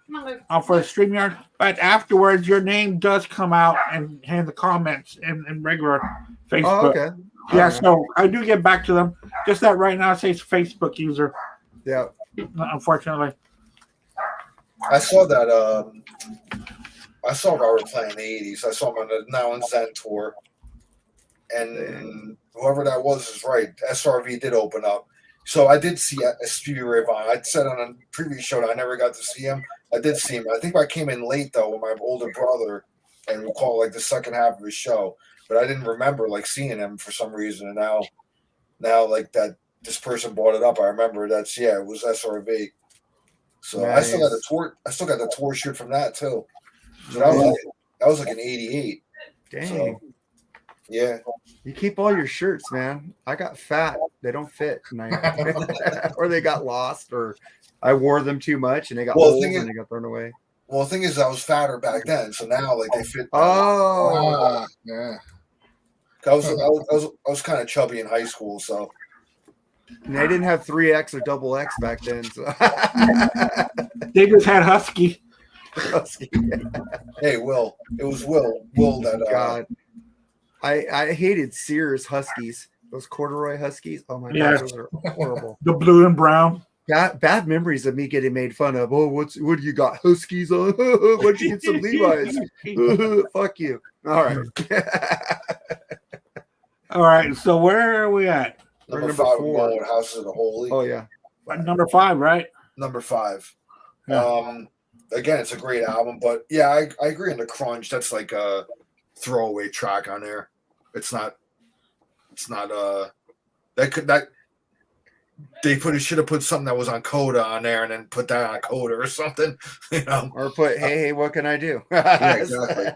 the StreamYard. But afterwards, your name does come out and in the comments in regular Facebook. Oh, okay. Yeah, so I do get back to them. Just that right now it says Facebook user. Yeah. Unfortunately. I saw that. I saw Robert Plant in the 80s. I saw him on the Now and Zen tour. And whoever that was is right. SRV did open up. So I did see Stevie Ray Vaughan. I said on a previous show that I never got to see him. I did see him. I think I came in late, though, with my older brother and we call like the second half of his show. But I didn't remember like seeing him for some reason. And now like that this person brought it up. I remember it was SRV. So nice. I still got the tour shoot from that too. So that was like an 88. Dang. So, yeah. You keep all your shirts, man. I got fat. They don't fit. Or they got lost, or I wore them too much and they got old and they got thrown away. Well, the thing is, I was fatter back then, so now like they fit. Yeah. I was kind of chubby in high school, so. And they didn't have 3X or double X back then, so. They just had Husky. Hey, Will. It was Will that. God. I hated Sears Huskies. Those corduroy Huskies. Oh my God, those are horrible. The blue and brown. Bad memories of me getting made fun of. Oh, what do you got? Huskies on? Why'd you get some Levi's? Fuck you. All right. All right. So where are we at? Number 4. Houses of the Holy. Oh yeah. Number 5, right? Number 5. Yeah. Again, it's a great album, but yeah, I agree on the Crunch. That's like a throwaway track on there. It's not they should have put something that was on Coda on there and then put that on Coda or something, or put hey what can I do? Yeah, exactly.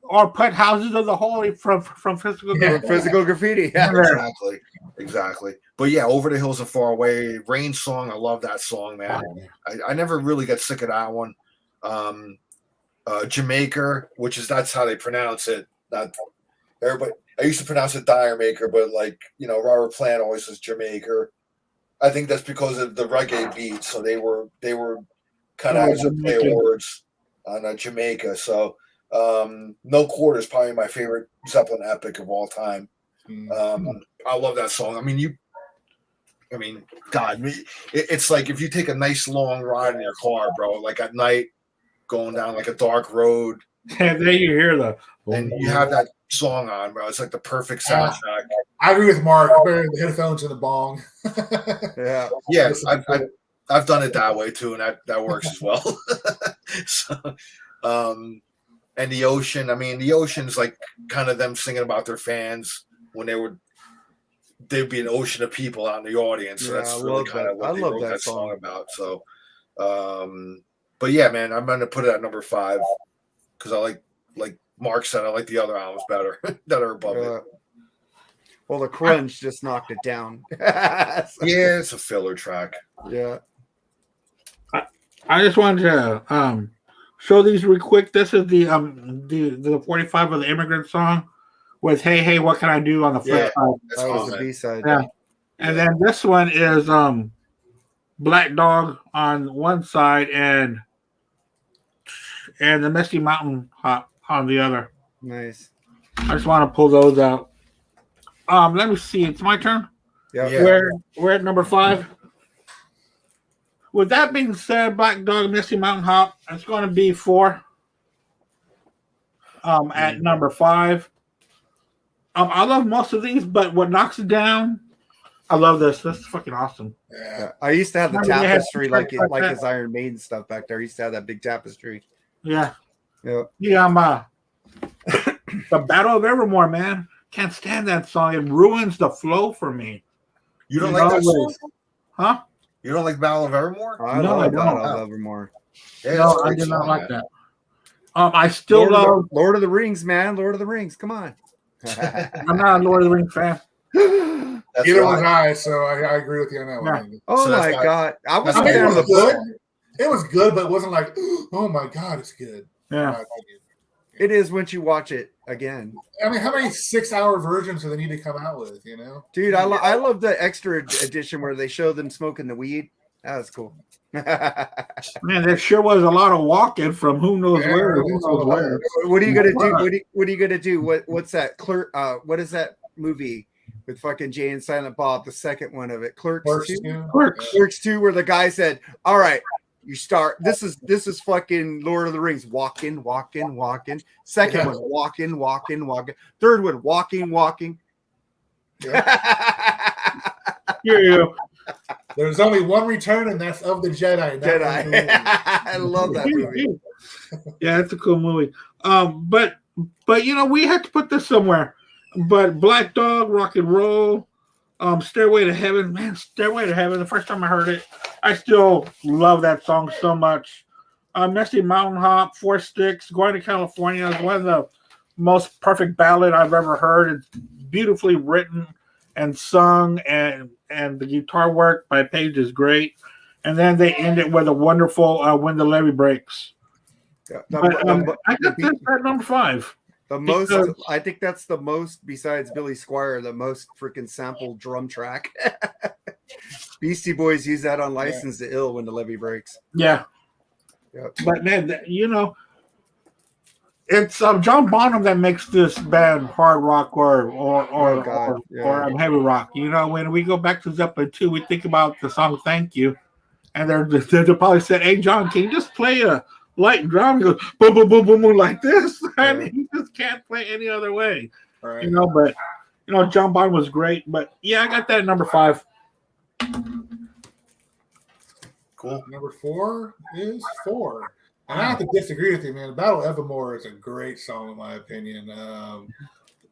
Or put Houses of the Holy from Physical Graffiti. Physical Graffiti. Yeah. Exactly. But yeah, Over the Hills and Far Away, Rain Song, I love that song, man. I never really got sick of that one. Jamaica, that's how they pronounce it. Not everybody. I used to pronounce it Dire Maker, but Robert Plant always says Jamaica. I think that's because of the reggae beat. So they were kind of having to play words on Jamaica. So No Quarter is probably my favorite Zeppelin epic of all time. I love that song. God, it's like if you take a nice long ride in your car, bro, like at night, going down like a dark road. And then you hear and you have that song on, bro. It's like the perfect soundtrack. I agree with Mark. Better the headphones and the bong. Yeah. I've done it that way too, and that works as well. So, and the ocean. The ocean's like kind of them singing about their fans when there'd be an ocean of people out in the audience. So that's really kind of what they wrote that song about. So, but yeah, man, I'm gonna put it at number 5 because I like Mark said, I like the other albums better that are above it. Well, the Crunch just knocked it down. Yeah, it's a filler track. Yeah. I just wanted to show these real quick. This is the 45 of the Immigrant Song with Hey Hey What Can I Do on the flip side. That was the B-side. Yeah. And then this one is Black Dog on one side and the Misty Mountain Hop on the other. Nice. I just want to pull those out. Let me see. It's my turn. Yeah. We're at number 5. With that being said, Black Dog, Misty Mountain Hop, it's going to be 4. At number 5. I love most of these, but what knocks it down, I love this. This is fucking awesome. Yeah. I used to have the Remember they had tapestry like t-shirts like that? his Iron Maiden stuff back there. I used to have that big tapestry. Yeah. Yeah. Yeah, the Battle of Evermore, man. Can't stand that song. It ruins the flow for me. You don't like that song? Huh? You don't like Battle of Evermore? I No, I love don't. Battle of Evermore. Yeah, No, that's a I great did not song, like man. that. I still love. Lord of the Rings, man. Lord of the Rings. Come on. I'm not a Lord of the Rings fan. That's Either right. was I, so I agree with you on that Yeah. one. Andy. Oh So that's my not- God. I that's wasn't I a mean, fan it of was the book. good. It was good, but it wasn't like, oh my God, it's good. Yeah. It is once you watch it again. I mean, how many 6-hour versions do they need to come out with? You know, Dude, I love the extra edition where they show them smoking the weed. That was cool. Man, there sure was a lot of walking from who knows Yeah, where to who that's knows all where. about What are you gonna do? What are you gonna do? What's that? Clerk? What is that movie with fucking Jay and Silent Bob? The second one of it, Clerks Clerks 2. too. Clerks. Clerks 2, where the guy said, "All right, you start. This is fucking Lord of the Rings. Walking. Second one, walking. Third one, walking. Yeah. There's only one return, and that's of the Jedi. and that one's the Jedi. movie. I love that movie. Yeah, it's a cool movie. But we had to put this somewhere. But Black Dog, Rock and Roll, Stairway to Heaven, man, Stairway to Heaven. The first time I heard it, I still love that song so much. Misty Mountain Hop, Four Sticks, Going to California is one of the most perfect ballad I've ever heard. It's beautifully written and sung, and the guitar work by Page is great. And then they end it with a wonderful When the Levee Breaks. Yeah, I got this at number 5. I think that's the most, besides Billy Squire, the most freaking sampled drum track. Beastie Boys use that on License to Ill, When the Levee Breaks. Yeah. Yep. But man, it's John Bonham that makes this band hard rock or heavy rock. When we go back to Zeppelin 2, we think about the song "Thank You," and they'll probably say, "Hey, John, can you just play a light drum?" He goes, "Boom, boom, boom, boom, boom," like this, and he just can't play any other way. Right. But John Bonham was great. But yeah, I got that at number 5. Cool. Number 4 is 4. And I have to disagree with you, man. Battle of Evermore is a great song, in my opinion.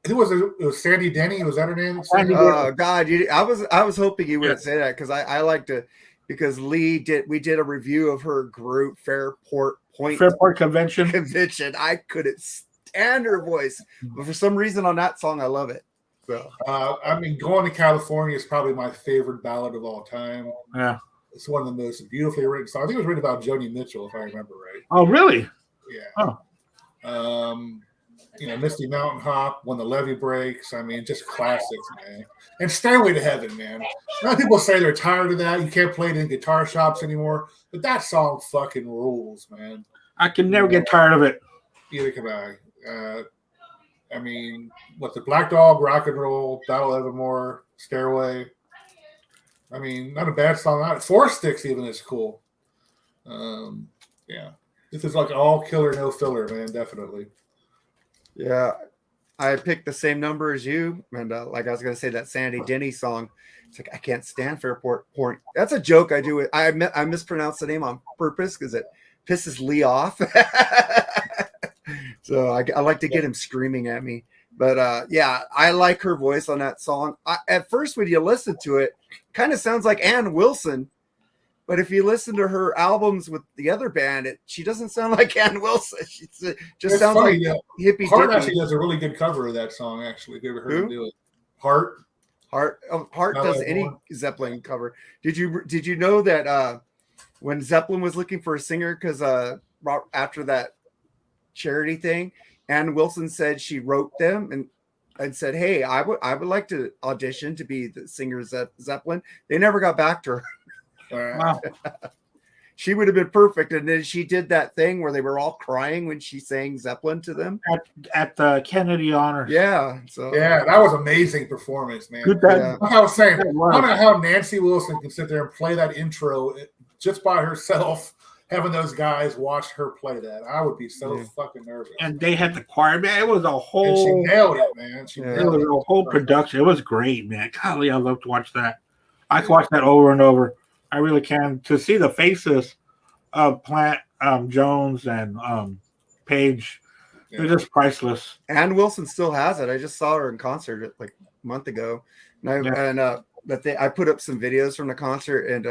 It was Sandy Denny. Was that her name? Oh God, I was hoping you wouldn't say that because I like to, because we did a review of her group Fairport Convention. I couldn't stand her voice, but for some reason on that song I love it. So Going to California is probably my favorite ballad of all time. Yeah. It's one of the most beautifully written songs. I think it was written about Joni Mitchell, if I remember right. Oh, really? Yeah. Oh. Misty Mountain Hop, When the Levee Breaks. Just classics, man. And Stairway to Heaven, man. A lot of people say they're tired of that. You can't play it in guitar shops anymore. But that song fucking rules, man. I can never get tired of it. Neither can I. The Black Dog, Rock and Roll, Battle of Evermore, Stairway. Not a bad song. Four Sticks even is cool. Yeah. This is like all killer, no filler, man. Definitely. Yeah. I picked the same number as you. And like I was going to say, that Sandy Denny song, it's like, I can't stand Fairport. That's a joke I do. I mispronounced the name on purpose because it pisses Lee off. So I like to get him screaming at me. But I like her voice on that song. At first, when you listen to it, kind of sounds like Ann Wilson. But if you listen to her albums with the other band, she doesn't sound like Ann Wilson. She just sounds funny, like hippie. Hart actually does a really good cover of that song. Actually, if you ever heard him do it, Hart does any Zeppelin cover. Did you know that when Zeppelin was looking for a singer, because after that charity thing, Ann Wilson said she wrote them and said, "Hey, I would like to audition to be the singer of Zeppelin." They never got back to her. Wow. She would have been perfect. And then she did that thing where they were all crying when she sang Zeppelin to them at the Kennedy Honors. Yeah. So that was amazing performance, man. Good. Like I was saying, I don't know how Nancy Wilson can sit there and play that intro just by herself having those guys watch her play that. I would be so fucking nervous. And they had the choir, man. It was a And whole. she nailed it, man. She It nailed was it. a whole production. It was great, man. Golly, I love to watch that. I can watch that over and over. I really can. To see the faces of Plant, Jones, and Paige, they're just priceless. Ann Wilson still has it. I just saw her in concert like a month ago, and I put up some videos from the concert, and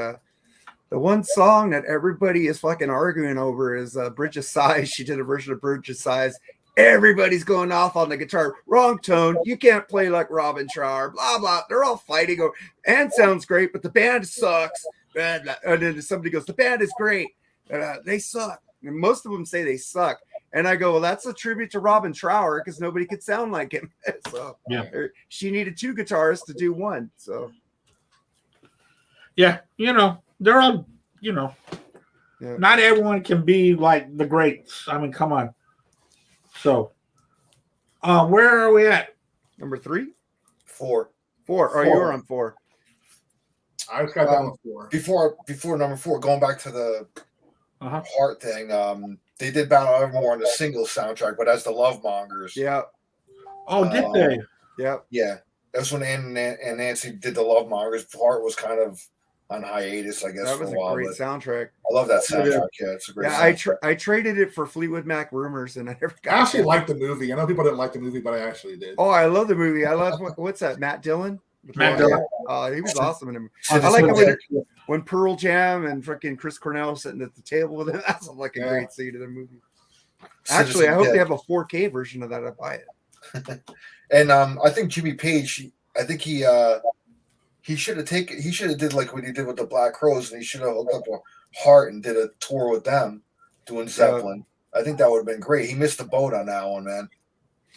the one song that everybody is fucking arguing over is Bridge of Sighs. She did a version of Bridge of Sighs. Everybody's going off on the guitar. Wrong tone. You can't play like Robin Trower. Blah blah. They're all fighting. Ann sounds great, but the band sucks. And then somebody goes, the band is great. They suck. And most of them say they suck. And I go, well, that's a tribute to Robin Trower because nobody could sound like him. So she needed two guitarists to do one. So yeah, they're all, not everyone can be like the greats. I mean, come on. So, where are we at? Number 3? 4. 4. Oh, you were on 4. I just got down with 4. Before number 4, going back to the Heart thing, they did Battle Evermore on the single soundtrack, but as the Love Mongers. Yeah. Oh, did they? Yeah. Yeah. That's when Ann and Nancy did the Love Mongers. Heart was kind of on hiatus, I guess. That was for a while, great soundtrack. I love that soundtrack. Yeah, it's a great soundtrack. I traded it for Fleetwood Mac Rumors, and I never got I actually liked the movie. I know people didn't like the movie, but I actually did. Oh, I love the movie. I love what's that? Matt Dillon. Matt Dillon. He was awesome in him. I like it when Pearl Jam and freaking Chris Cornell sitting at the table with him. That's like a great scene of the movie. Actually, I hope they have a 4K version of that. I buy it. And I think Jimmy Page. I think he should have did like what he did with the Black Crowes, and he should have hooked up with Heart and did a tour with them doing Zeppelin. I think that would have been great. He missed the boat on that one, man.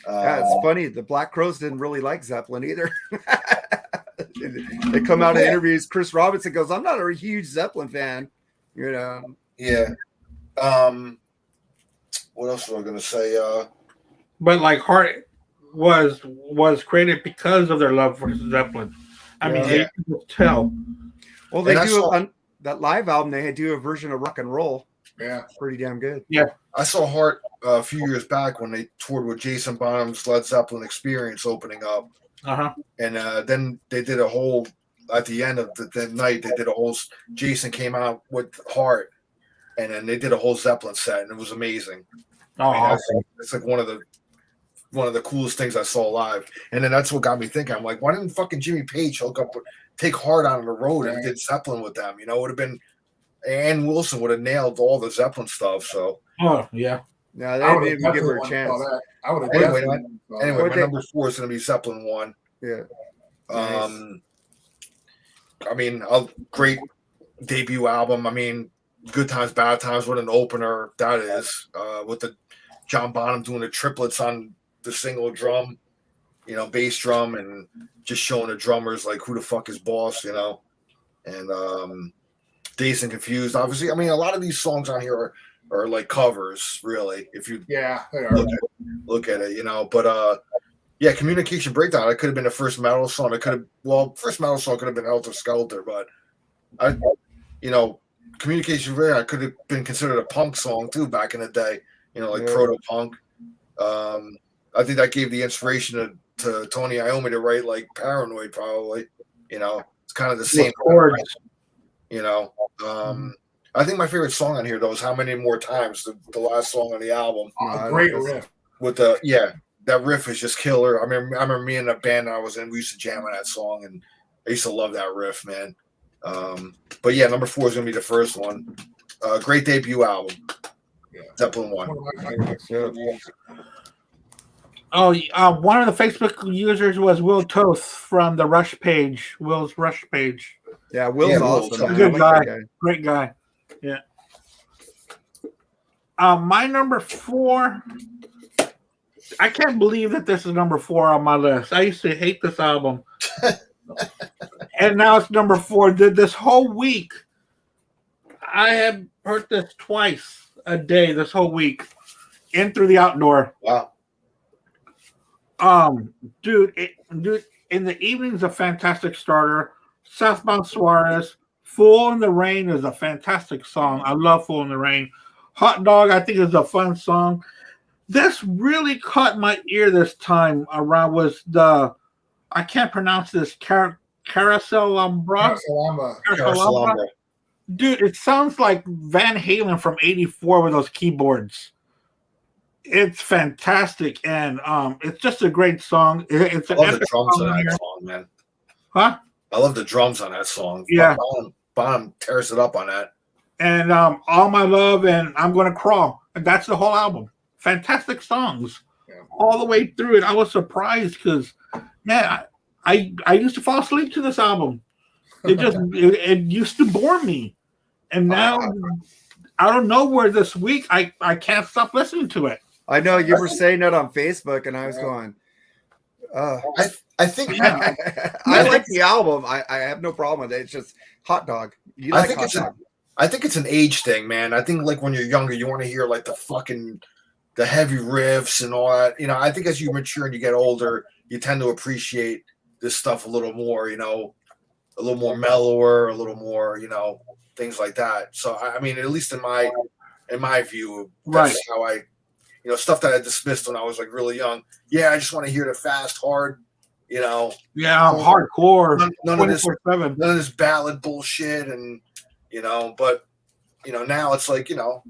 Yeah, it's funny. The Black Crowes didn't really like Zeppelin either. They come out of interviews. Chris Robinson goes, "I'm not a huge Zeppelin fan." Yeah. What else was I going to say? But like Heart was created because of their love for Zeppelin. I mean, they can just tell. Well, they do that live album. They do a version of Rock and Roll. Yeah, pretty damn good. Yeah, I saw Heart a few years back when they toured with Jason Bonham's Led Zeppelin Experience opening up. And then they did a whole at the end of the night. They did a whole. Jason came out with Heart, and then they did a whole Zeppelin set, and it was amazing. Oh, awesome! It's like one of the coolest things I saw live. And then that's what got me thinking. I'm like, why didn't fucking Jimmy Page take Heart on the road and did Zeppelin with them? It would have been. Ann Wilson would have nailed all the Zeppelin stuff. So. Oh yeah. Yeah, they didn't even give her a chance. I would have anyway, my number 4 is going to be Zeppelin 1. Yeah. I mean, a great debut album. I mean, Good Times, Bad Times, what an opener that is. With the John Bonham doing the triplets on the single drum, bass drum, and just showing the drummers like who the fuck is boss, and Dazed and Confused. Obviously, I mean, a lot of these songs on here are like covers, really. If you they are. Look at it, But Communication Breakdown. It could have been the first metal song. First metal song could have been Helter Skelter, but Communication Breakdown could have been considered a punk song too back in the day. Like proto punk. I think that gave the inspiration to Tony Iommi to write like Paranoid. Probably, it's kind of the same chords. I think my favorite song on here though is How Many More Times, the last song on the album. Great riff. With that riff is just killer. I remember me and the band I was in, we used to jam on that song, and I used to love that riff, man. But number 4 is gonna be the first one. Great debut album. Zeppelin 1. One of the Facebook users was Will Toth from the Rush page. Will's Rush page. Yeah, Will's awesome. Good guy. Great guy. Yeah. My number 4. I can't believe that this is number 4 on my list. I used to hate this album. And now it's number 4. This whole week, I have heard this twice a day this whole week. In Through the Outdoor. Wow. Dude, in the evenings, a fantastic starter. Southbound Suarez, Fool in the Rain is a fantastic song. I love Fool in the Rain. Hot Dog, I think, is a fun song. This really caught my ear this time around was I can't pronounce this, Carousel Umbra. Carousel Umbra. Dude, it sounds like Van Halen from '84 with those keyboards. It's fantastic, and it's just a great song. It's I an love the epic drums song on on that here. song, man. Huh? I love the drums on that song. Yeah. Bonham tears it up on that. And All My Love and I'm Gonna Crawl. And that's the whole album. Fantastic songs. Yeah. All the way through it. I was surprised because, man, I used to fall asleep to this album. It used to bore me. And now, out of nowhere this week, I can't stop listening to it. I know you were saying that on Facebook, and I was going, I think I like the album. I have no problem with it. It's just Hot Dog. You like Hot Dog? I think it's an age thing, man. I think like when you're younger, you want to hear like the heavy riffs and all that. You know, I think as you mature and you get older, you tend to appreciate this stuff a little more. You know, a little more mellower, a little more, you know, things like that. So I mean, at least in my view, that's how I, you know, stuff that I dismissed when I was like really young. Yeah, I just want to hear the fast, hard, you know. Yeah, I'm hardcore. None of this ballad bullshit, and you know. But you know, now it's like, you know,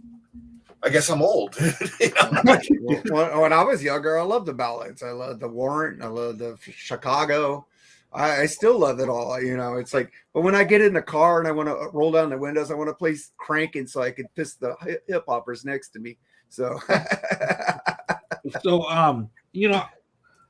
I guess I'm old. You know? When I was younger, I loved the ballads. I loved the Warrant. I loved the Chicago. I still love it all. You know, it's like, but when I get in the car and I want to roll down the windows, I want to play Crankin' so I can piss the hip hoppers next to me. So, you know,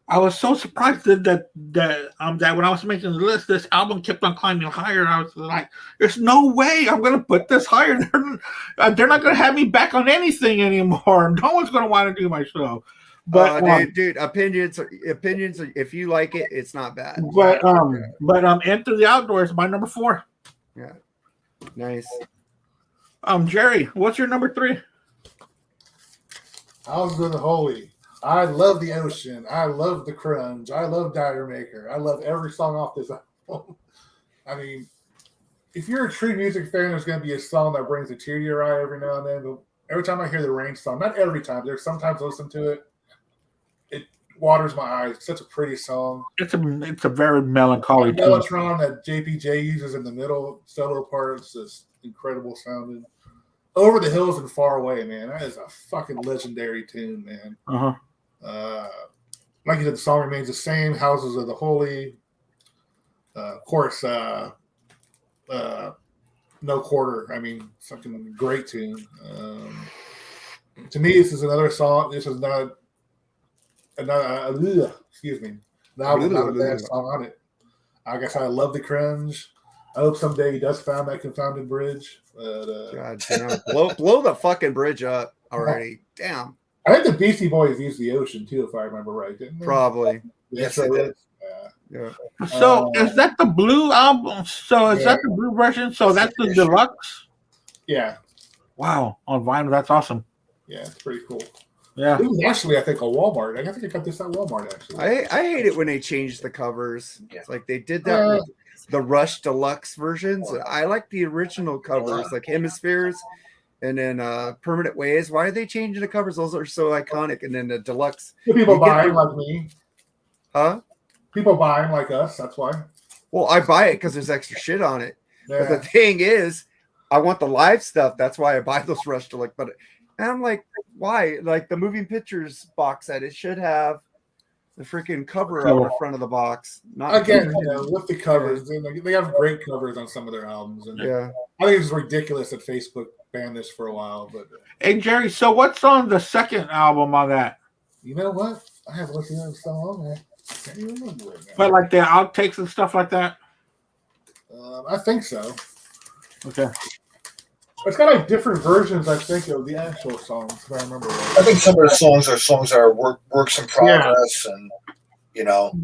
I was so surprised that when I was making the list, this album kept on climbing higher. And I was like, "There's no way I'm going to put this higher. They're not going to have me back on anything anymore. No one's going to want to do my show." But dude, opinions. If you like it, it's not bad. But Enter the Outdoors, my number 4. Yeah, nice. Jerry, what's your number 3? Houses of the Holy. I love the ocean. I love the crunge. I love Dire Maker. I love every song off this album. I mean, if you're a true music fan, there's going to be a song that brings a tear to your eye every now and then. But every time I hear the Rain song, not every time, there's sometimes I listen to it, it waters my eyes. It's such a pretty song. It's a very melancholy tune. Mellotron that JPJ uses in the middle solo part is just incredible sounding. Over the Hills and Far Away, man. That is a fucking legendary tune, man. Like you said, the song remains the same. Houses of the Holy. Of course, No Quarter. I mean, fucking great tune. To me, this is another song. This is not excuse me. Not a bad song on it. I guess I love the crunge. I hope someday he does find that confounded bridge. But, God damn. blow the fucking bridge up already. Damn. I think the Beastie Boys used the ocean too, if I remember right, didn't they? Probably. Yes, they did. Yeah. So is that the blue album? So is that the blue version? So that's the deluxe? Yeah. Wow. On vinyl, that's awesome. Yeah, it's pretty cool. Yeah. It was actually, I think, a Walmart. I think I got this at Walmart, actually. I hate it when they change the covers. It's like they did that with the Rush Deluxe versions. I like the original covers, like Hemispheres and then Permanent Ways. Why are they changing the covers? Those are so iconic. And then the deluxe. People buy them like me. Huh? People buy them like us. That's why. Well, I buy it because there's extra shit on it. Yeah. But the thing is, I want the live stuff. That's why I buy those Rush Deluxe. But and I'm like, why? Like the moving pictures box set, it should have the freaking cover on the front of the box. Not again, with the covers, they have great covers on some of their albums. And yeah, I think it's ridiculous that Facebook banned this for a while. But hey, Jerry, so what's on the second album on that? You know what? I haven't listened to that song on there. I can't even remember right now. But like the outtakes and stuff like that. I think so. Okay. It's got like different versions, I think, of the actual songs, if I remember right. I think some of the songs are works in progress, and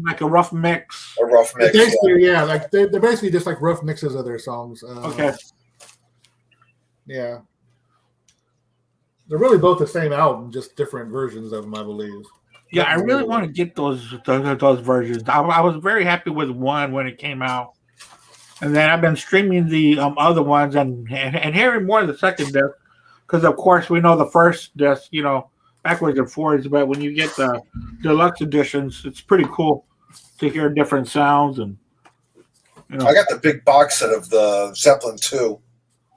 like a rough mix. A rough mix. Basically, like they're basically just like rough mixes of their songs. Okay. Yeah. They're really both the same album, just different versions of them, I believe. Yeah, I really want to get those versions. I was very happy with one when it came out. And then I've been streaming the other ones and hearing more of the second disc because, of course, we know the first disc, backwards and forwards. But when you get the deluxe editions, it's pretty cool to hear different sounds and I got the big box set of the Zeppelin 2.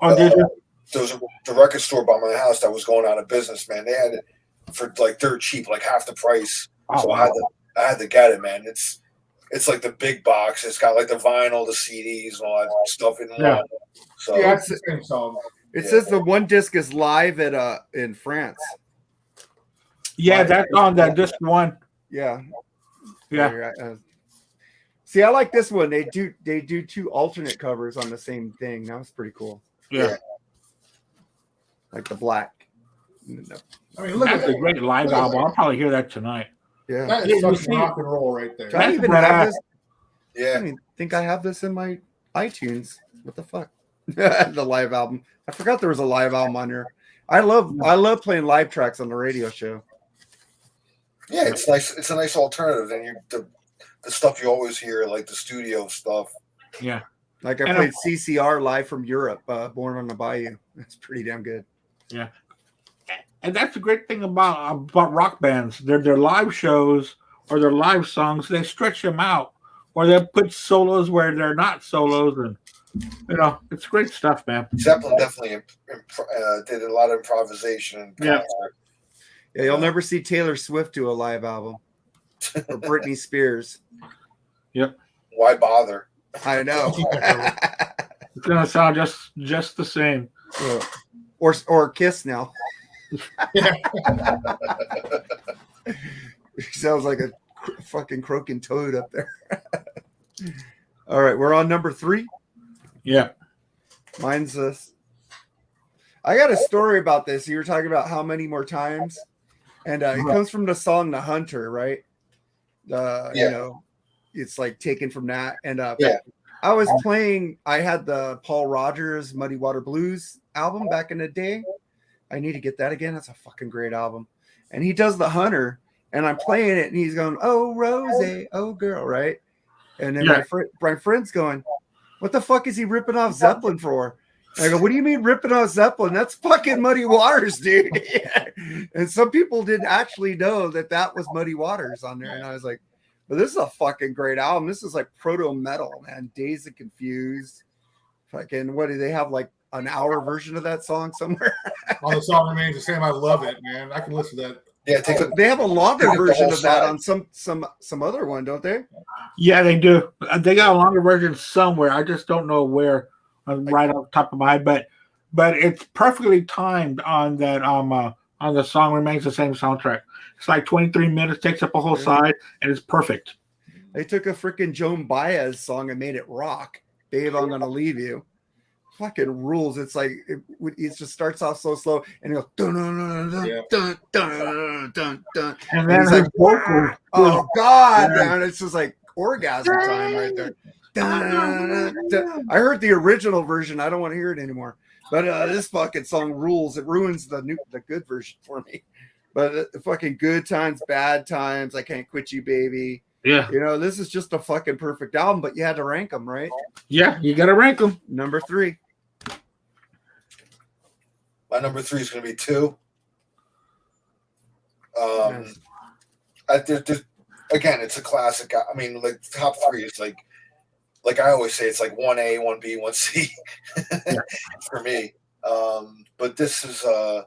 Oh, did you? There was the record store by my house that was going out of business, man. They had it for like dirt cheap, like half the price. Oh, So wow. I had to get it, man. It's like the big box. It's got like the vinyl, the CDs, and all that stuff in Yeah. one. So Yeah, it's the same song. It says the one disc is live at in France. Yeah, that's on that disc one. Yeah. Yeah. See, I like this one. They do two alternate covers on the same thing. That was pretty cool. Yeah. Like the black. I mean, look at That's a that. great live album. I'll probably hear that tonight. Yeah. That Yeah, is you fucking see- rock and roll right there. Do I That's even badass. have this? I yeah, don't even think I have this in my iTunes. What the fuck? The live album. I forgot there was a live album on here. I love playing live tracks on the radio show. yeah. It's nice. It's a nice alternative than the stuff you always hear, like the studio stuff. Yeah. Like I And played CCR live from Europe, Born on the Bayou. That's pretty damn good. Yeah. And that's the great thing about rock bands. Their live shows or their live songs, they stretch them out, or they put solos where they're not solos, and it's great stuff, man. Zeppelin definitely did a lot of improvisation and Yeah. concert. Yeah, you'll never see Taylor Swift do a live album or Britney Spears. Why bother? I know. It's gonna sound just the same. or Kiss now. Sounds like a fucking croaking toad up there. All right, we're on number 3. Yeah. Mine's this. I got a story about this. You were talking about how many more times, and it comes from the song "The Hunter," right? It's like taken from that. And I was playing. I had the Paul Rogers "Muddy Water Blues" album back in the day. I need to get that again. That's a fucking great album. And he does "The Hunter," and I'm playing it, and he's going, "Oh, Rosie, oh girl," right? And then my friend's going, "What the fuck is he ripping off Zeppelin for?" And I go, "What do you mean ripping off Zeppelin? That's fucking Muddy Waters, dude." And some people didn't actually know that was Muddy Waters on there. And I was like, "But this is a fucking great album. This is like proto metal, man. Dazed and Confused. Fucking what do they have, like an hour version of that song somewhere?" On the song remains the same. I love it, man. I can listen to that. Yeah, They have a longer Take the version whole of that side. on some other one, don't they? Yeah, they do. They got a longer version somewhere. I just don't know where, right off the top of my head. But it's perfectly timed on that on the song remains the same soundtrack. It's like 23 minutes, takes up a whole side, and it's perfect. They took a freaking Joan Baez song and made it rock. "Babe, I'm Gonna Leave You." Fucking rules. It's like it just starts off so slow and it goes dun dun dun dun dun dun dun. And then he's his like, vocals. "Oh God, man!" It's just like orgasm time right there. Dun, dun, dun. I heard the original version. I don't want to hear it anymore. But this fucking song rules. It ruins the good version for me. But fucking Good Times, Bad Times, I Can't Quit You, Baby. Yeah. This is just a fucking perfect album. But you had to rank them, right? Yeah, you got to rank them. Number 3. My number 3 is going to be 2. Yes. Again, it's a classic. I mean, like top 3 is like I always say, it's like 1A, 1B, 1C for me. But this is a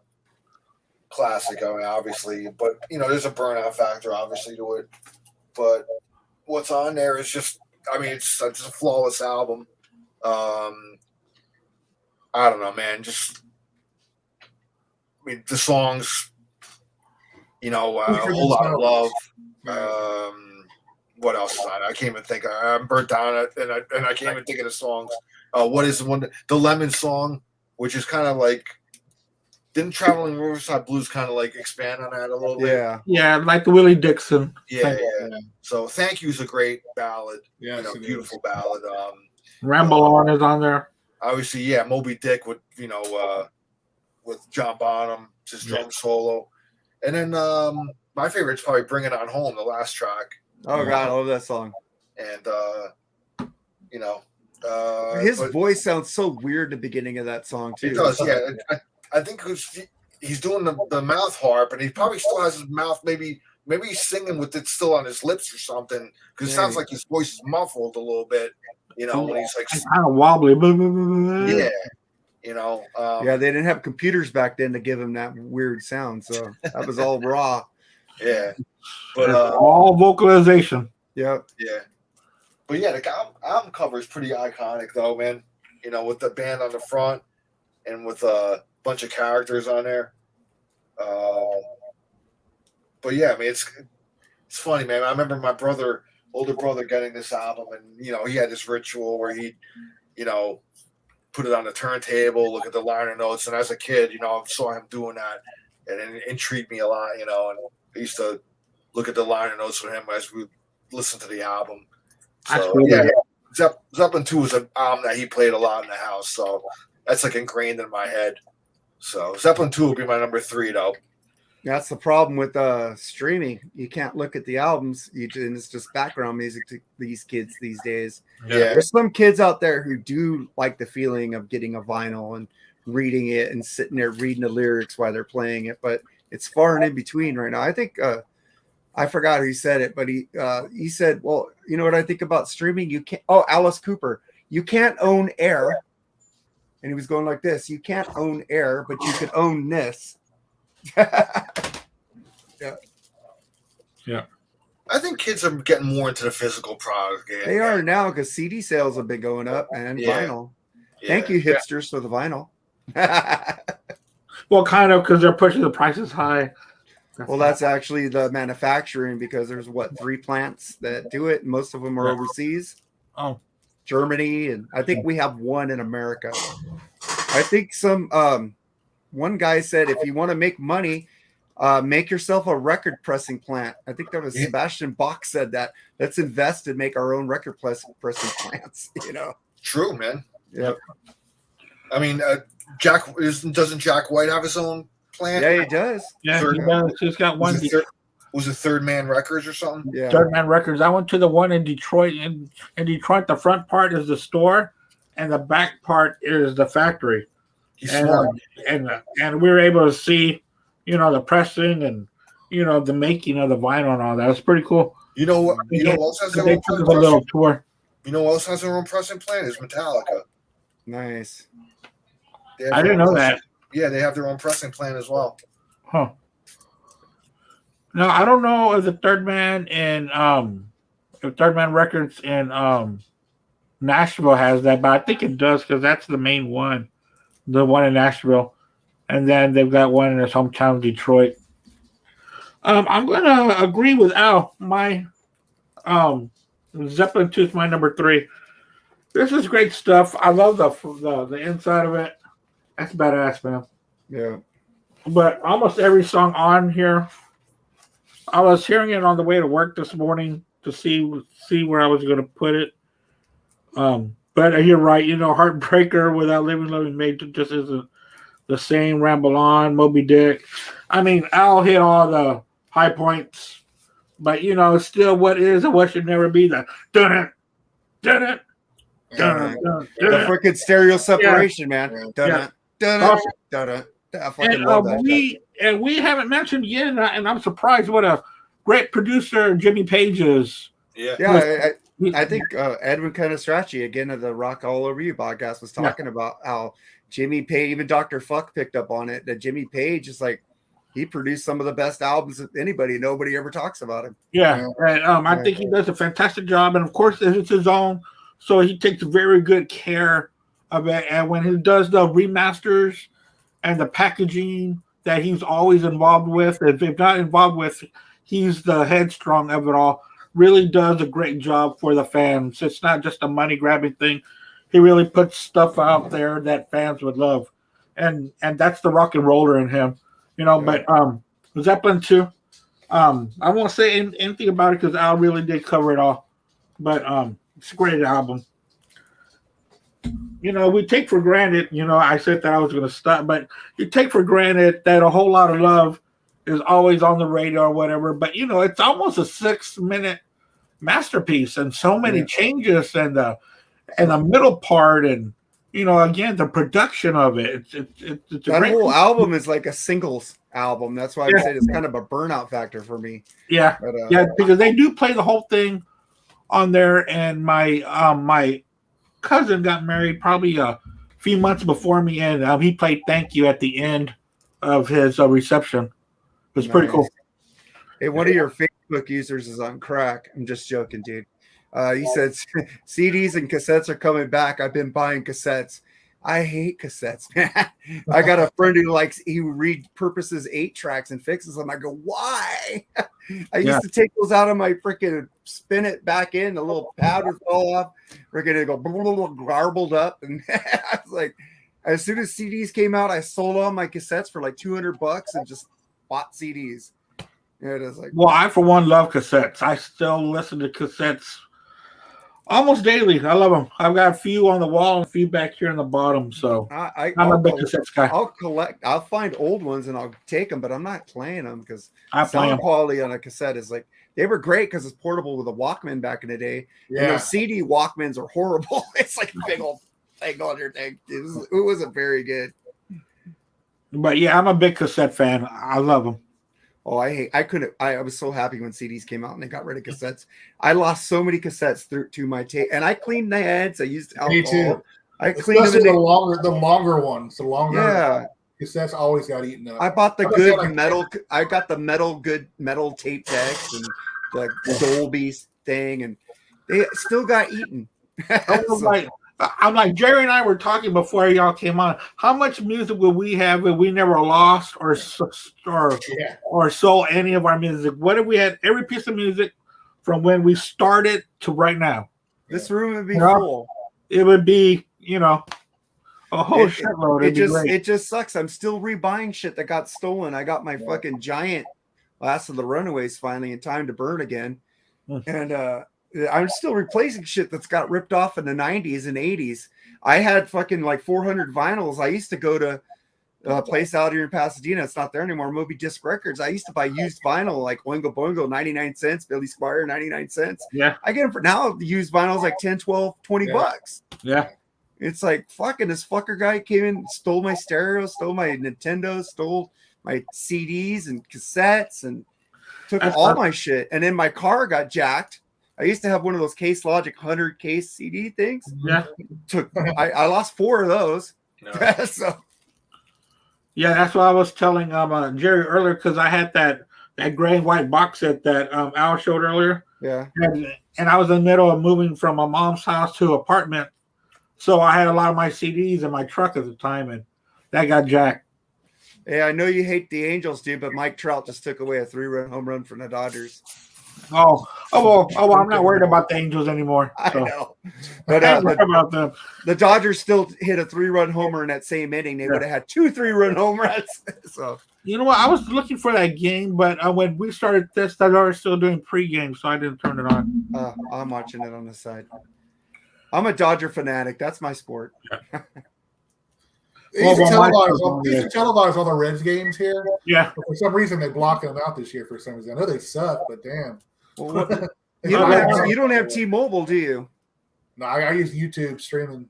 classic. I mean, obviously, but there's a burnout factor, obviously, to it. But what's on there is just, I mean, it's a flawless album. I don't know, man. The songs, a whole lot of love. What else is on it? I can't even think. I'm burnt down, and I can't even think of the songs. What is the one? The Lemon song, which is kind of like, didn't Traveling Riverside Blues kind of like expand on that a little bit? Yeah. Yeah, like the Willie Dixon. Yeah. So Thank You is a great ballad. Yes, it Beautiful ballad. Ramble On is on there. Obviously, yeah, Moby Dick with John Bonham, his drum solo, and then my favorite is probably Bring It On Home, the last track. Oh God, I love that song. And His but voice sounds so weird at the beginning of that song too. it does, yeah. I think he's doing the mouth harp, and he probably still has his mouth. Maybe he's singing with it still on his lips or something, because it sounds like his voice is muffled a little bit. You know, when he's like kind of wobbly. yeah. You know, Yeah, they didn't have computers back then to give him that weird sound, so that was all raw. yeah. But all vocalization. Yeah. yeah. But yeah, the album cover is pretty iconic, though, man. You know, with the band on the front and with a bunch of characters on there. But yeah, I mean, it's funny, man. I remember my older brother, getting this album, and you know, he had this ritual where he, you know, put it on the turntable, look at the liner notes, and as a kid, you know, I saw him doing that, and it intrigued me a lot, you know. And I used to look at the liner notes with him as we listened to the album. So yeah, Zeppelin 2 was an album that he played a lot in the house, so that's like ingrained in my head. So Zeppelin 2 will be my number 3, though. That's the problem with streaming. You can't look at the albums. And it's just background music to these kids these days. Yeah. There's some kids out there who do like the feeling of getting a vinyl and reading it and sitting there reading the lyrics while they're playing it, but it's far and in between right now. I think I forgot who said it, but he said, well, you know what I think about streaming? You can't. Oh, Alice Cooper. You can't own air. And he was going like this. You can't own air, but you can own this. Yeah. I think kids are getting more into the physical product. They are now because CD sales have been going up and vinyl. Yeah. Thank you, hipsters, for the vinyl. Well, kind of, because they're pushing the prices high. Well, that's actually the manufacturing, because there's 3 plants that do it. And most of them are overseas. Oh, Germany, and I think we have one in America. I think one guy said, if you want to make money, make yourself a record pressing plant. I think that was Sebastian Bach said that. Let's invest and make our own record pressing plants. You know, true, man. Yep. I mean, doesn't Jack White have his own plant? Yeah, he does. Yeah, he does. He's got one. Was it Third Man Records or something? Yeah, Third Man Records. I went to the one in Detroit. In Detroit, the front part is the store, and the back part is the factory. And we were able to see, you know, the pressing and, you know, the making of the vinyl and all that. It's pretty cool. You know what? You know what else has their own pressing? A little tour. You know what else has their own pressing plant? Is Metallica. Nice. I didn't know that. Yeah, they have their own pressing plant as well. Huh. No, I don't know if the Third Man Records in Nashville has that, but I think it does, because that's the main one, the one in Nashville, and then they've got one in his hometown, Detroit. I'm gonna agree with Al. My Zeppelin 2 is my number 3. This is great stuff. I love the inside of it. That's badass, man. Yeah. But almost every song on here, I was hearing it on the way to work this morning to see where I was going to put it. But you're right. You know, Heartbreaker, Without Living, Loving Made just isn't the same. Ramble On, Moby Dick. I mean, Al hit all the high points, but you know, still, what is and what should never be. The dun it. The freaking stereo separation, man. Dun it. I fucking love that. And we haven't mentioned yet, and I'm surprised what a great producer Jimmy Page is. Yeah. I think Edwin Canestracci, again, of the Rock All Over You podcast, was talking about how Jimmy Page, even Dr. Fuck picked up on it, that Jimmy Page is like, he produced some of the best albums of anybody. Nobody ever talks about him. Yeah. And I think he does a fantastic job. And of course, it's his own, so he takes very good care of it. And when he does the remasters and the packaging that he's always involved with, if not involved with, he's the headstrong of it all. Really does a great job for the fans. It's not just a money grabbing thing. He really puts stuff out there that fans would love, and that's the rock and roller in him, you know. Yeah. But Zeppelin 2, I won't say anything about it because Al really did cover it all. But it's a great album. You know, we take for granted, you know, I said that I was going to stop, but you take for granted that A Whole Lot of Love is always on the radio or whatever. But, you know, it's almost a 6-minute masterpiece and so many changes. And and the middle part, and again, the production of it. It's a That great whole album is like a singles album. That's why I said it's kind of a burnout factor for me. Yeah, But, because they do play the whole thing on there. And my cousin got married probably a few months before me, and he played "Thank You" at the end of his reception. It was pretty cool. Hey, one of your Facebook users is on crack. I'm just joking, dude. He said CDs and cassettes are coming back. I've been buying cassettes. I hate cassettes, man. I got a friend who he repurposes 8 tracks and fixes them. I go, why? I used to take those out of my freaking, spin it back in, the little pad would fall off. Freaking it go garbled up. And I was like, as soon as CDs came out, I sold all my cassettes for like $200 and just bought CDs. It is like, well, I for one love cassettes. I still listen to cassettes almost daily. I love them. I've got a few on the wall and a few back here in the bottom. So I'm a big cassettes guy. I'll find old ones and I'll take them, but I'm not playing them because sound quality on a cassette is like, they were great because it's portable with a Walkman back in the day. Yeah. And those CD Walkmans are horrible. It's like a big old thing on your thing. It wasn't very good. But yeah, I'm a big cassette fan. I love them. Oh, I was so happy when CDs came out and they got rid of cassettes. I lost so many cassettes to my tape, and I cleaned the heads. I used alcohol. Me too. I cleaned them. The longer ones. The longer. Yeah. Cassettes always got eaten up. I bought the good metal. I got the good metal tape decks and the Dolby thing, and they still got eaten. I'm like, Jerry and I were talking before y'all came on. How much music would we have if we never lost or sold any of our music? What if we had every piece of music from when we started to right now? This room would be full. It would be, a whole shitload. It just sucks. I'm still rebuying shit that got stolen. I got my fucking giant Last of the Runaways finally in Time to Burn again. And I'm still replacing shit that's got ripped off in the 90s and 80s. I had fucking like 400 vinyls. I used to go to a place out here in Pasadena. It's not there anymore. Moby Disc Records. I used to buy used vinyl like Oingo Boingo, 99 cents. Billy Squire, 99 cents. Yeah. I get them for now. The used vinyls like 10, 12, 20 bucks. Yeah. It's like fucking this fucker guy came in, stole my stereo, stole my Nintendo, stole my CDs and cassettes, and took all my shit. And then my car got jacked. I used to have one of those Case Logic 100 case CD things. Yeah. I lost 4 of those. No. So. Yeah, that's what I was telling Jerry earlier, because I had that gray and white box set that Al showed earlier. Yeah. And I was in the middle of moving from my mom's house to an apartment. So I had a lot of my CDs in my truck at the time, and that got jacked. Hey, I know you hate the Angels, dude, but Mike Trout just took away a 3-run home run from the Dodgers. Oh, I'm not worried about the Angels anymore. So. I know. But about them. The Dodgers still hit a 3-run homer in that same inning. They would have had 2 3-run home runs. So you know what? I was looking for that game, but when we started this, the Dodgers still doing pregame, so I didn't turn it on. I'm watching it on the side. I'm a Dodger fanatic. That's my sport. They used to televise all the Reds games here. Yeah. But for some reason, they're blocking them out this year for some reason. I know they suck, but damn. Well, you don't have T-Mobile, do you? No, I use YouTube streaming.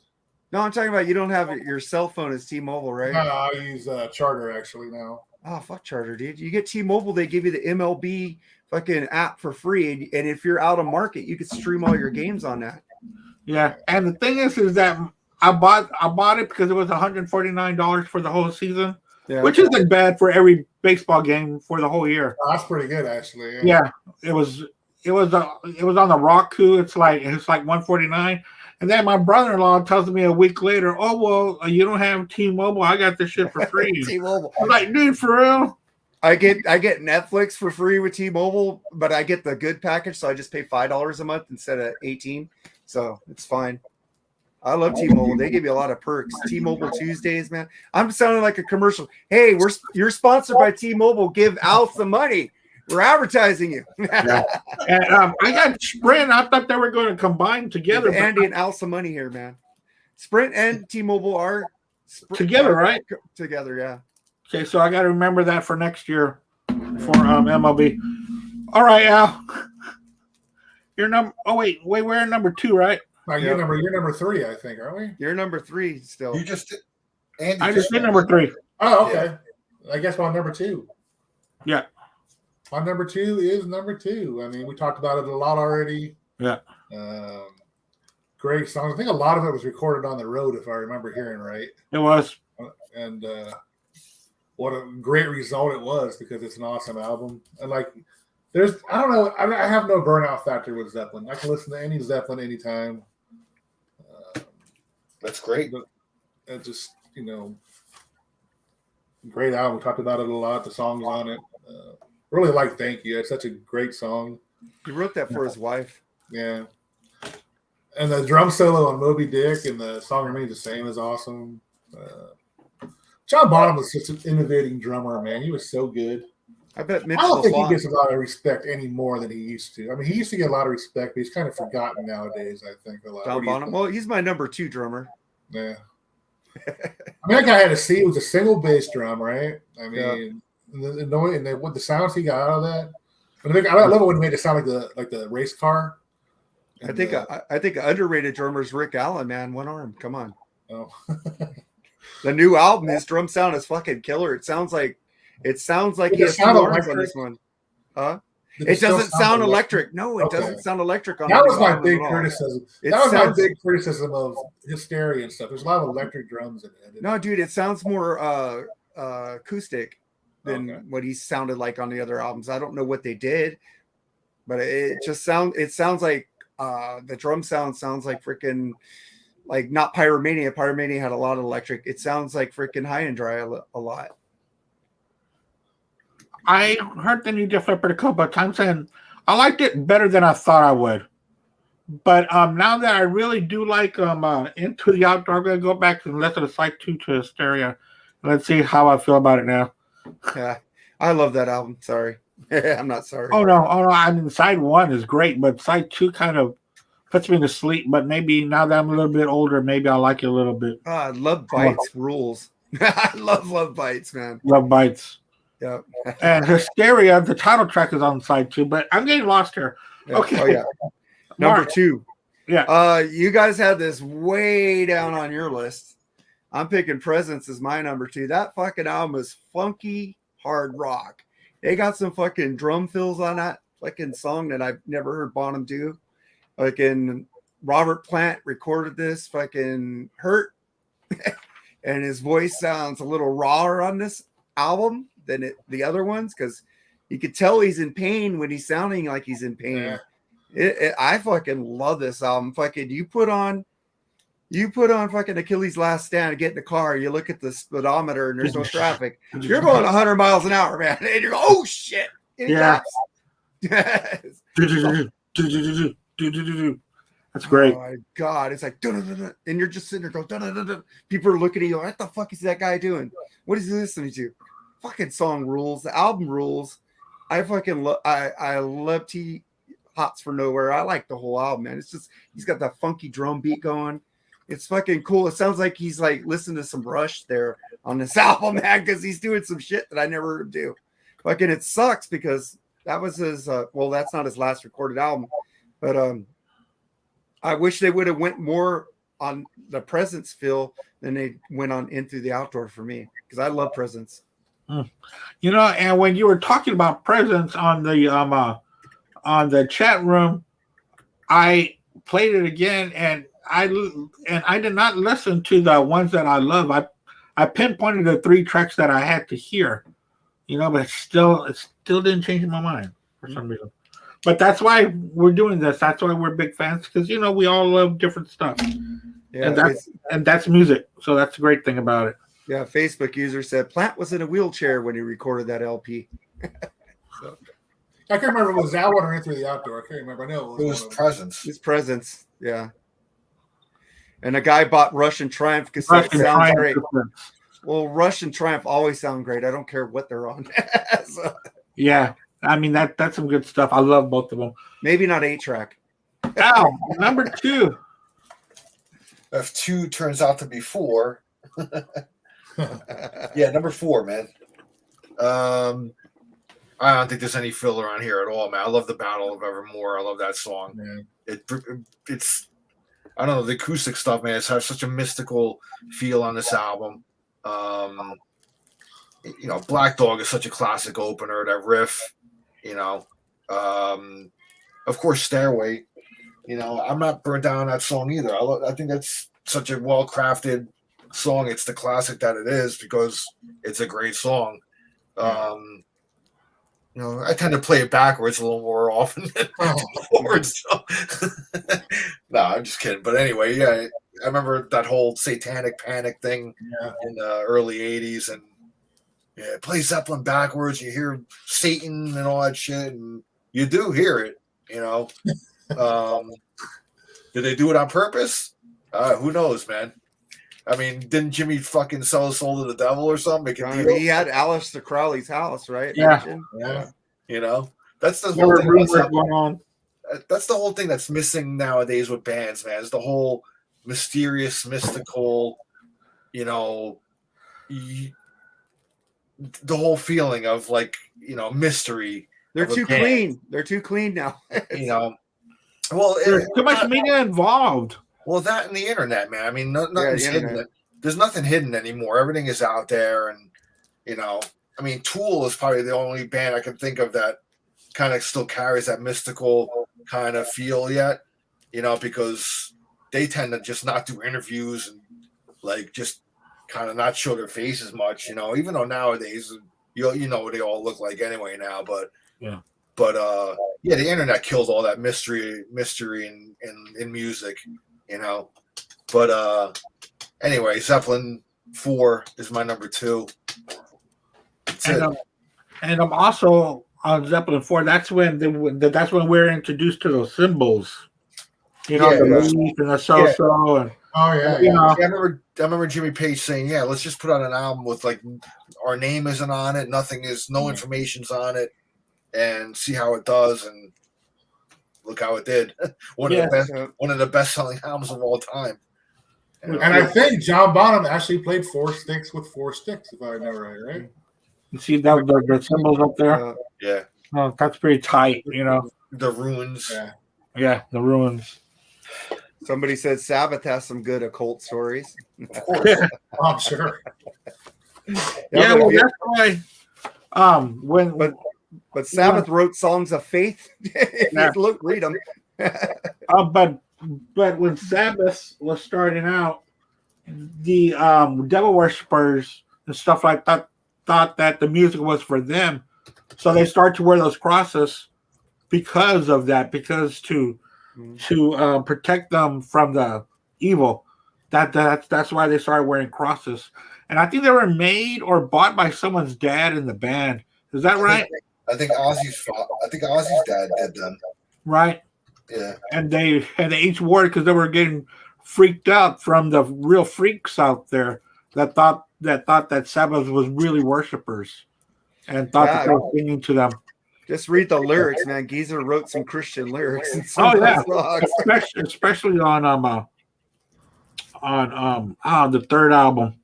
No, I'm talking about you don't have your cell phone as T-Mobile, right? No, I use Charter actually now. Oh, fuck Charter, dude. You get T-Mobile, they give you the MLB fucking app for free. And if you're out of market, you can stream all your games on that. Yeah. And the thing is that I bought it because it was $149 for the whole season, which isn't bad for every baseball game for the whole year. Oh, that's pretty good, actually. Yeah, it was on the Roku. It's like $149, and then my brother-in-law tells me a week later, "Oh well, you don't have T-Mobile. I got this shit for free." T-Mobile. I'm like, dude, for real? I get Netflix for free with T-Mobile, but I get the good package, so I just pay $5 a month instead of $18. So it's fine. I love T-Mobile. They give you a lot of perks. T-Mobile Tuesdays, man. I'm sounding like a commercial. Hey, you're sponsored by T-Mobile. Give Al some money. We're advertising you. Yeah. And I got Sprint. I thought they were going to combine together. Give Andy and Al some money here, man. Sprint and T-Mobile are together, right? Together, yeah. Okay, so I got to remember that for next year for MLB. All right, Al. You're number. Oh wait, we're at number 2, right? Now you're number 3, I think, aren't we? You're number 3 still. You just Andy I just did number 3. Oh, okay. I guess my number 2. Yeah. My number 2 is number 2. I mean, we talked about it a lot already. Yeah. Great songs. I think a lot of it was recorded on the road, if I remember hearing right. It was. And what a great result it was, because it's an awesome album. And like, I don't know, I have no burnout factor with Zeppelin. I can listen to any Zeppelin anytime. That's great. It just, great album. We talked about it a lot. The songs on it. Really like Thank You. It's such a great song. He wrote that for his wife. Yeah. And the drum solo on Moby Dick and the song Remains the Same is awesome. John Bonham was such an innovating drummer, man. He was so good. I bet Mitch I don't think LaFont- he gets a lot of respect any more than he used to. I mean, he used to get a lot of respect, but he's kind of forgotten nowadays, I think. A lot. John Bonham. Well, he's my number 2 drummer. Yeah. I mean, that guy had he was a single bass drum, right? I mean, with the sounds he got out of that. I love it when he made it sound like the race car. I think an underrated drummer is Rick Allen, man. One arm. Come on. Oh. The new album, his drum sound is fucking killer. It sounds like he has 2 arms on this one. Huh? It doesn't sound electric. No, it doesn't sound electric on that was my album big at all. criticism. My big criticism of Hysteria and stuff. There's a lot of electric drums in it. No, dude, it sounds more acoustic than what he sounded like on the other albums. I don't know what they did, but it sounds like the drum sounds like freaking, like, not Pyromania. Pyromania had a lot of electric. It sounds like freaking High and Dry a lot. I heard the new Def Leppard a couple of times, and I liked it better than I thought I would. But now that I really do like Into the Outdoor, I'm going to go back and listen to Psych 2 to Hysteria. Let's see how I feel about it now. Yeah, I love that album. Sorry. I'm not sorry. Oh, no. I mean, side 1 is great, but side 2 kind of puts me to sleep. But maybe now that I'm a little bit older, maybe I'll like it a little bit. Love Bites rules. I love Bites, man. Love Bites. Yeah. And Hysteria, the title track is on side 2, but I'm getting lost here. Yeah. Okay. Oh, yeah. Number 2. Yeah. You guys had this way down on your list. I'm picking Presence as my number 2. That fucking album is funky hard rock. They got some fucking drum fills on that fucking song that I've never heard Bonham do. Fucking Robert Plant recorded this fucking Hurt, and his voice sounds a little rawer on this album than the other ones, because you could tell he's in pain when he's sounding like he's in pain. Yeah. I fucking love this album. Fucking you put on fucking Achilles' Last Stand, get in the car, you look at the speedometer and there's no traffic. You're going 100 miles an hour, man. And you're going, oh shit. Yeah. That's great. Oh my God. It's like, and you're just sitting there going, people are looking at you, what the fuck is that guy doing? What is he listening to? Fucking song rules. The album rules. I fucking I love T Hots for Nowhere. I like the whole album, man. It's just, he's got that funky drum beat going. It's fucking cool. It sounds like he's like listening to some Rush there on this album, man, because he's doing some shit that I never heard him do. Fucking, it sucks because that was his, that's not his last recorded album, but I wish they would have went more on the Presence feel than they went on Into the Outdoor for me, because I love Presence. You know, and when you were talking about Presence on the chat room, I played it again, and I did not listen to the ones that I love. I pinpointed the 3 tracks that I had to hear, you know, but it still didn't change my mind for some reason. But that's why we're doing this. That's why we're big fans, because, you know, we all love different stuff. Yeah, and that's music. So that's the great thing about it. Yeah, Facebook user said Plant was in a wheelchair when he recorded that LP. So. I can't remember if it was that one or Into the Outdoor. I can't remember. I know it was Presence. It's Presence, yeah. And a guy bought Russian Triumph because it sounds great. Well, Russian Triumph always sound great. I don't care what they're on. So. Yeah, I mean that's some good stuff. I love both of them. Maybe not 8-track. Now, number 2. If 2 turns out to be 4. Yeah, number 4, man. I don't think there's any filler on here at all, man. I love the Battle of Evermore. I love that song. Man. It's I don't know, the acoustic stuff, man. It has such a mystical feel on this album. Black Dog is such a classic opener. That riff, of course, Stairway. I'm not burnt down on that song either. I think that's such a well crafted song. It's the classic that it is because it's a great song. I tend to play it backwards a little more often than forwards. So. No, I'm just kidding. But anyway, yeah, I remember that whole Satanic Panic thing in the early 80s. And yeah, play Zeppelin backwards. You hear Satan and all that shit. And you do hear it, Did they do it on purpose? Who knows, man? I mean, didn't Jimmy fucking sell his soul to the devil or something? He had Aleister Crowley's house, right? Yeah. That's the whole thing. That's the whole thing that's missing nowadays with bands, man. Is the whole mysterious, mystical, the whole feeling of mystery. They're too clean. They're too clean now. Well, there's too much media involved. Well, that and the internet, man. I mean, nothing's hidden. There's nothing hidden anymore. Everything is out there, and I mean, Tool is probably the only band I can think of that kind of still carries that mystical kind of feel yet. Because they tend to just not do interviews and just kind of not show their faces much. Even though nowadays, what they all look like anyway now, but yeah. But the internet killed all that mystery in music. But anyway, Zeppelin 4 is my number 2. And I'm also on Zeppelin 4. That's when we're introduced to those symbols, the leaf and the so-so, and I remember Jimmy Page saying, "Yeah, let's just put out an album with our name isn't on it, no information's on it, and see how it does." And look how it did. One of the best selling albums of all time. And I think John Bonham actually played 4 sticks with 4 sticks, if I remember right? You see that the symbols up there? Yeah. Oh, that's pretty tight, The ruins. Yeah, the ruins. Somebody said Sabbath has some good occult stories. Of course. I'm sure. Well, that's why But Sabbath wrote songs of faith. Read them. But when Sabbath was starting out, the devil worshippers and stuff like that thought that the music was for them, so they started to wear those crosses because of that, because to protect them from the evil. That's why they started wearing crosses. And I think they were made or bought by someone's dad in the band. Is that right? I think Ozzy's dad did them. Right. Yeah. And they each wore it because they were getting freaked out from the real freaks out there that thought that Sabbath was really worshipers and thought that they were singing to them. Just read the lyrics, man. Geezer wrote some Christian lyrics. In some songs. Especially on the third album,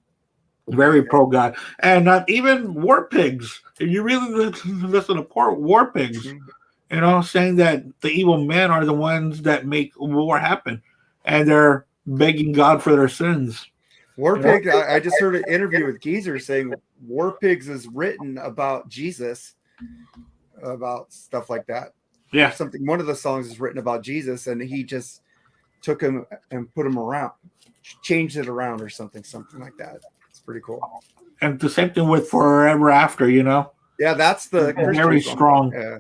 very pro God, and even War Pigs. If you really listen to War Pigs, saying that the evil men are the ones that make war happen, and they're begging God for their sins. War Pigs. I just heard an interview with Geezer saying War Pigs is written about Jesus. About stuff like that. Yeah. One of the songs is written about Jesus, and he just took him and put him around, changed it around or something like that. It's pretty cool. And the same thing with Forever After, Yeah, that's the very strong. Yeah.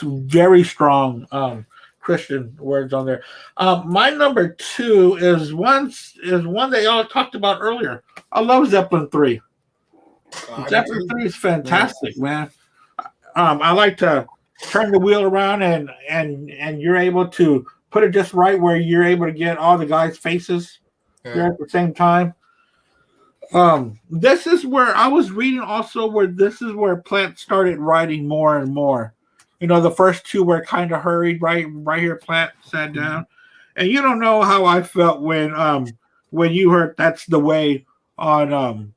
Very strong Christian words on there. My number 2 is one that y'all talked about earlier. I love Zeppelin 3. Zeppelin 3 is fantastic, man. I like to turn the wheel around and you're able to put it just right where you're able to get all the guys' faces there at the same time. This is where I was reading also where this is where Plant started writing more and more. The first 2 were kind of hurried, right here Plant sat down. And you don't know how I felt when you heard That's the Way on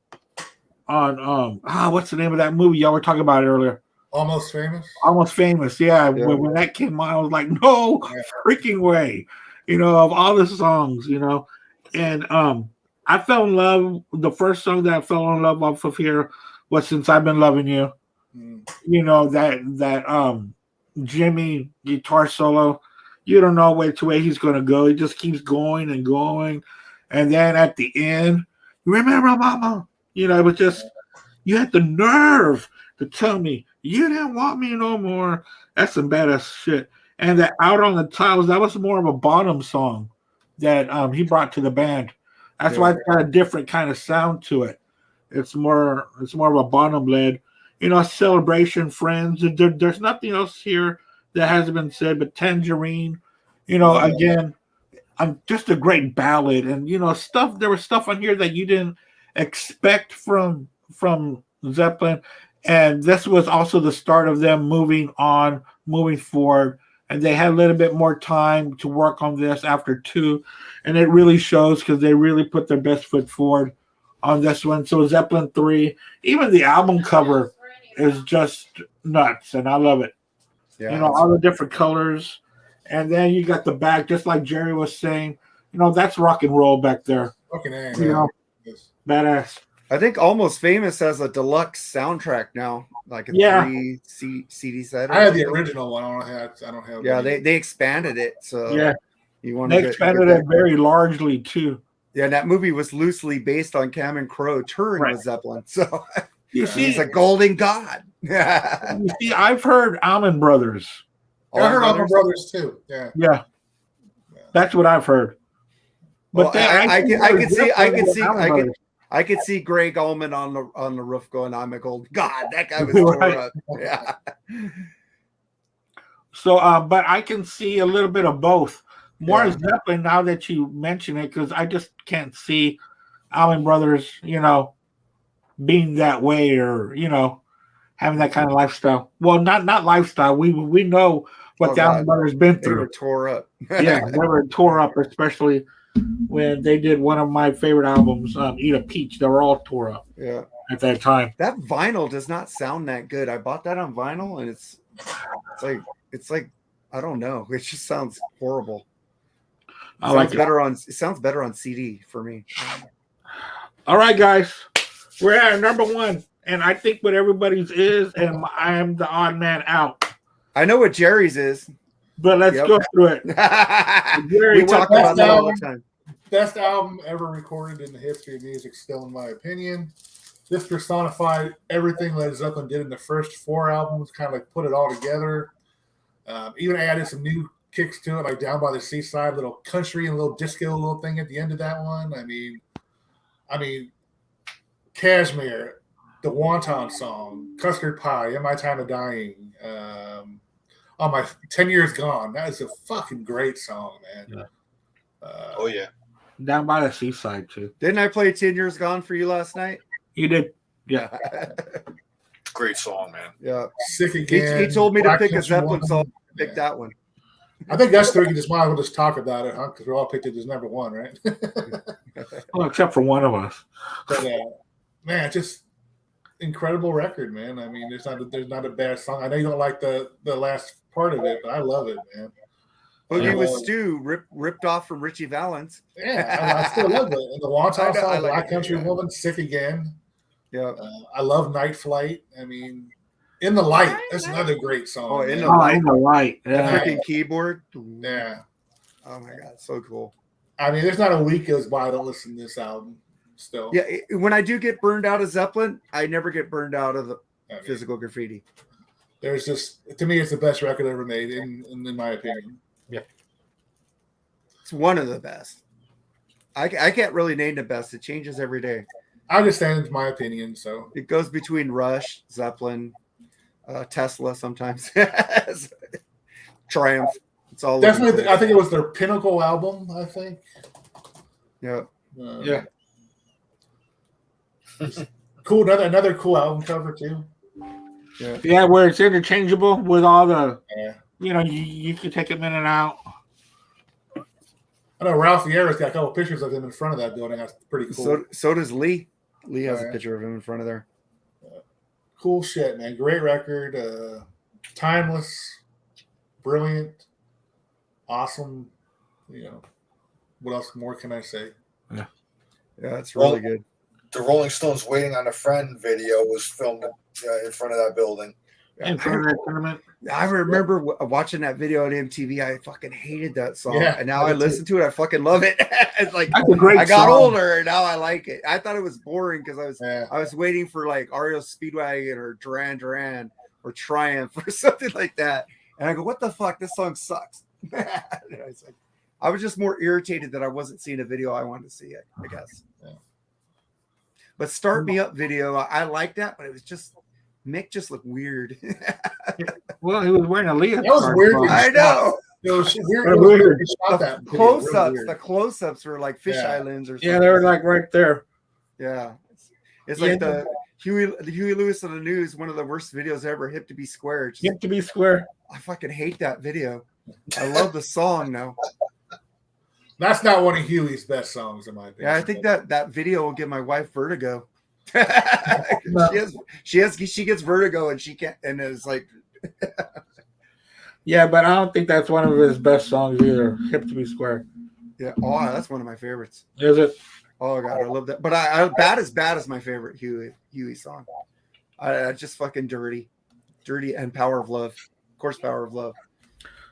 what's the name of that movie y'all were talking about earlier? Almost Famous. Almost Famous, yeah. When that came on, I was like, no freaking way. of all the songs, and I fell in love. The first song that I fell in love off of here was "Since I've Been Loving You." Mm. That Jimmy guitar solo. You don't know which way he's going to go. He just keeps going and going, and then at the end, remember, Mama. It was just you had the nerve to tell me you didn't want me no more. That's some badass shit. And that Out on the Tiles, that was more of a bottom song that he brought to the band. That's why it's got a different kind of sound to it. It's more of a bottom led, celebration, friends. There's nothing else here that hasn't been said, but Tangerine, again, just a great ballad, and stuff. There was stuff on here that you didn't expect from Zeppelin, and this was also the start of them moving forward, and they had a little bit more time to work on this after two, and it really shows because they really put their best foot forward on this one. So Zeppelin 3, even the album cover is just nuts, and I love it. Yeah, All the different colors. And then you got the back, just like Jerry was saying, that's rock and roll back there. Fucking A, You know, badass. I think Almost Famous has a deluxe soundtrack now, like a 3 CD set. I had the original one. I don't have. Yeah, they expanded it. So Yeah, you want they to expanded it very largely too. Yeah, that movie was loosely based on Cameron Crowe touring with Zeppelin. So You see, he's a golden god. I've heard Allman Brothers. I heard Allman Brothers too. Yeah, that's what I've heard. But well, I could see Greg Allman on the roof going, "I'm a golden god." That guy was tore up. Yeah. So, but I can see a little bit of both. More Zeppelin now that you mention it, because I just can't see Allman Brothers, being that way or having that kind of lifestyle. Well, not lifestyle. We know what the Allman Brothers been through. They were tore up. Yeah, they were tore up, especially when they did one of my favorite albums, "Eat a Peach." They were all tore up. Yeah, at that time. That vinyl does not sound that good. I bought that on vinyl, and it's like I don't know. It just sounds horrible. It sounds better on CD for me. All right, guys, we're at number one, and I think what everybody's is, and I am the odd man out. I know what Jerry's is, but let's go through it. Jerry, we talk about that all the time. Best album ever recorded in the history of music, still in my opinion. This personified everything Led Zeppelin did in the first 4 albums, kind of like put it all together. Even added some new kicks to it, like Down by the Seaside, little country and a little disco little thing at the end of that one. I mean, Cashmere, the Wonton Song, Custard Pie, In My Time of Dying, on my 10 Years Gone. That is a fucking great song, man. Yeah. Oh yeah. Down by the Seaside too. Didn't I play 10 Years Gone for you last night? You did. Yeah. Great song, man. Yeah. Sick Again. He told me to pick a Zeppelin song. Pick that one. I think us three can just might as well just talk about it, huh? Because we all picked it as number one, right? Well, except for one of us. But man, just incredible record, man. I mean, there's not a bad song. I know you don't like the last part of it, but I love it, man. Boogie with Stu ripped off from Richie Valens. Yeah, I still love it. And the Wonton song, Black Country Woman, Sick Again. Yeah, I love Night Flight. I mean, In the Light. That's another great song. Oh, In the Light. Yeah. Freaking keyboard. Yeah. Oh my god, so cool. I mean, there's not a week goes by I don't listen to this album. Still. Yeah, when I do get burned out of Zeppelin, I never get burned out of the Physical Graffiti. There's just, to me, it's the best record ever made, in my opinion. Yeah. It's one of the best. I can't really name the best. It changes every day. I understand it's my opinion, so. It goes between Rush, Zeppelin, Tesla sometimes. Triumph. It's all definitely. I think it was their pinnacle album, I think. Yeah. Yeah. Cool. Another cool album cover too. Yeah, where it's interchangeable with all the, you can take them in and out. I know Ralph Vieira's got a couple pictures of him in front of that building. That's pretty cool. So does Lee. Lee has a picture of him in front of there. Cool shit, man. Great record. Timeless. Brilliant. Awesome. What else more can I say? Yeah, it's really good. The Rolling Stones "Waiting on a Friend" video was filmed in front of that building. In front of that tournament. I remember watching that video on MTV. I fucking hated that song, Yeah, and now I listen to it. I fucking love it. It's like That's a great I got song. older, and now I like it. I thought it was boring because I was waiting for like REO Speedwagon or Duran Duran or Triumph or something like that, and I go, "What the fuck? This song sucks." I was just more irritated that I wasn't seeing a video I wanted to see it, I guess. Yeah. But Start Me Up video, I like that, but it was just Mick just looked weird. Well, he was wearing a leotard. That was weird. I know. It was weird. The close-ups were like fish islands or something. Yeah, they were like right there. Yeah. It's like the Huey Lewis of the News, one of the worst videos ever, Hip to Be Square. Hip to Be Square. I fucking hate that video. I love the song now. That's not one of Huey's best songs, in my opinion. Yeah, I think that video will give my wife vertigo. she gets vertigo and she can't, and it's like Yeah, but I don't think that's one of his best songs either. Hip to Be Square. yeah. Oh, that's one of my favorites. Is it? Oh god, I love that. But I Bad is my favorite Huey song. I just fucking dirty, and Power of Love. Of course, Power of Love.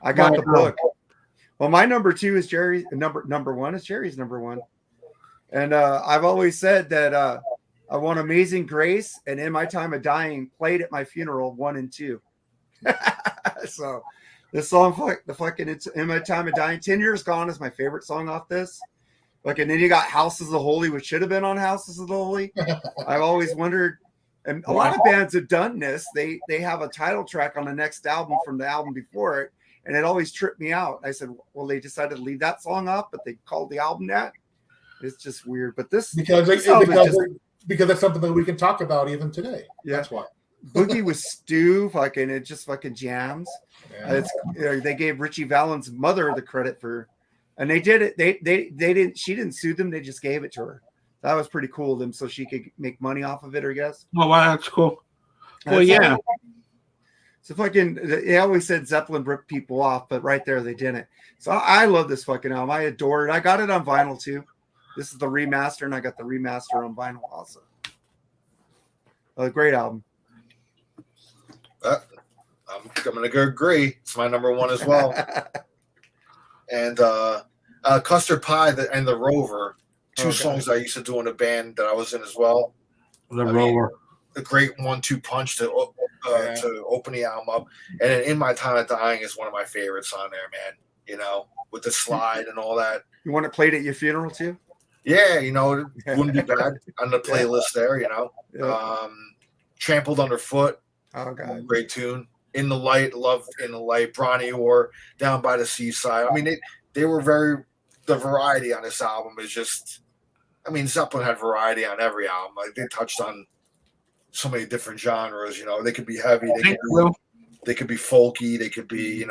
I got the book. Well, my number two is Jerry's number one is Jerry's number one, and I've always said that I want Amazing Grace and In My Time of Dying played at my funeral 1 and 2. So this song, it's In My Time of Dying, 10 Years Gone is my favorite song off this. Like, and then you got Houses of the Holy, which should have been on Houses of the Holy. I've always wondered, and a lot of bands have done this. They have a title track on the next album from the album before it, and it always tripped me out. I said, well, they decided to leave that song off, but they called the album that. It's just weird. But this because that's something that we can talk about even today. Yeah. That's why. Boogie with Stu, it just fucking jams. Yeah. They gave Richie Valens' mother the credit for, and they did it. They didn't. She didn't sue them. They just gave it to her. That was pretty cool of them, so she could make money off of it, I guess. Oh wow, that's cool. Well, yeah. So they always said Zeppelin ripped people off, but right there they didn't. So I love this fucking album. I adore it. I got it on vinyl too. This is the remaster, and I got the remaster on vinyl also. A great album. I'm going to agree. It's my number one as well. And Custard Pie and The Rover, two songs I used to do in a band that I was in as well. The Rover. A great 1-2 punch to open the album up. And then In My Time of Dying is one of my favorites on there, man. With the slide and all that. You want it played at your funeral too? Yeah, it wouldn't be bad on the playlist there, Yeah. Trampled Underfoot. Oh god. Great tune. In the Light, Love in the Light, Bronny Orr, Down by the Seaside. I mean, they were the variety on this album is just, Zeppelin had variety on every album. Like, they touched on so many different genres, they could be heavy, they could be folky, they could be,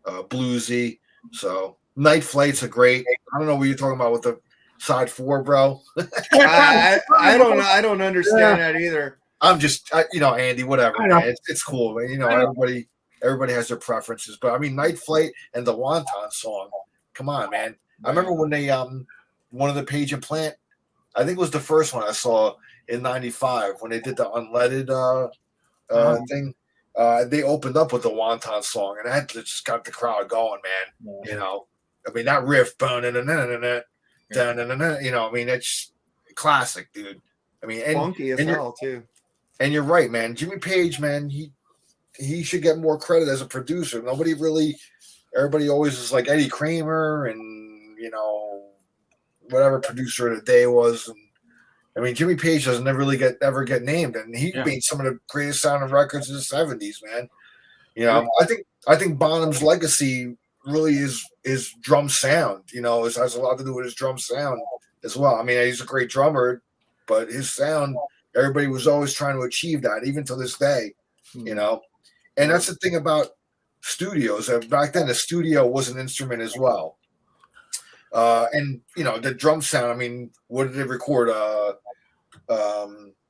bluesy. So Night Flight's a great, I don't know what you're talking about with the side 4, bro. I don't understand that either. I'm just, Andy, whatever. Man. It's cool. Everybody has their preferences. But, Night Flight and the Wonton song, come on, man. I remember when they, one of the Page and Plant, I think it was the first one I saw in 95 when they did the Unleaded thing. They opened up with the Wonton song, and that just got the crowd going, man. That riff, it's classic, dude. And funky as hell, too. And you're right, man. Jimmy Page, man, he should get more credit as a producer. Everybody always is like Eddie Kramer and, whatever producer of the day was. And Jimmy Page doesn't ever get named, and he made some of the greatest sounding records in the 70s, man. I think Bonham's legacy really is drum sound. It has a lot to do with his drum sound as well. He's a great drummer, but his sound, everybody was always trying to achieve that, even to this day, And that's the thing about studios. Back then, the studio was an instrument as well. And, the drum sound, what did they record?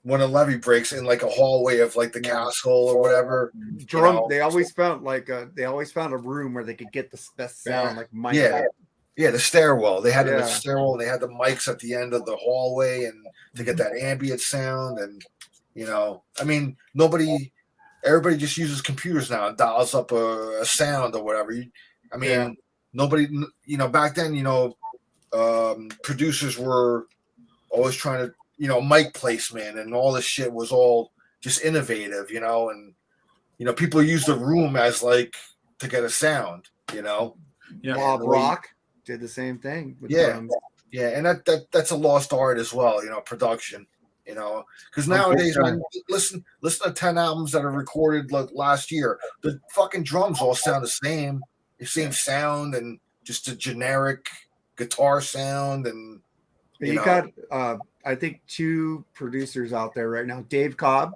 When a levee breaks in like a hallway of like the castle or whatever. Drum. They always found a room where they could get the best sound, like mic. Yeah. Yeah, the stairwell. They had it in the Yeah. stairwell. And they had the mics at the end of the hallway, and to get that ambient sound. And I mean, everybody just uses computers now and dials up a sound or whatever. I mean, Yeah. nobody. Back then, producers were always trying to, mic placement and all this shit was all just innovative, and people use the room as like to get a sound, Yeah. Bob Rock did the same thing with drums. Yeah, and that's a lost art as well, production, because nowadays, man, listen to 10 albums that are recorded like last year. The fucking drums all sound the same sound, and just a generic guitar sound, and You got, I think, 2 producers out there right now: Dave Cobb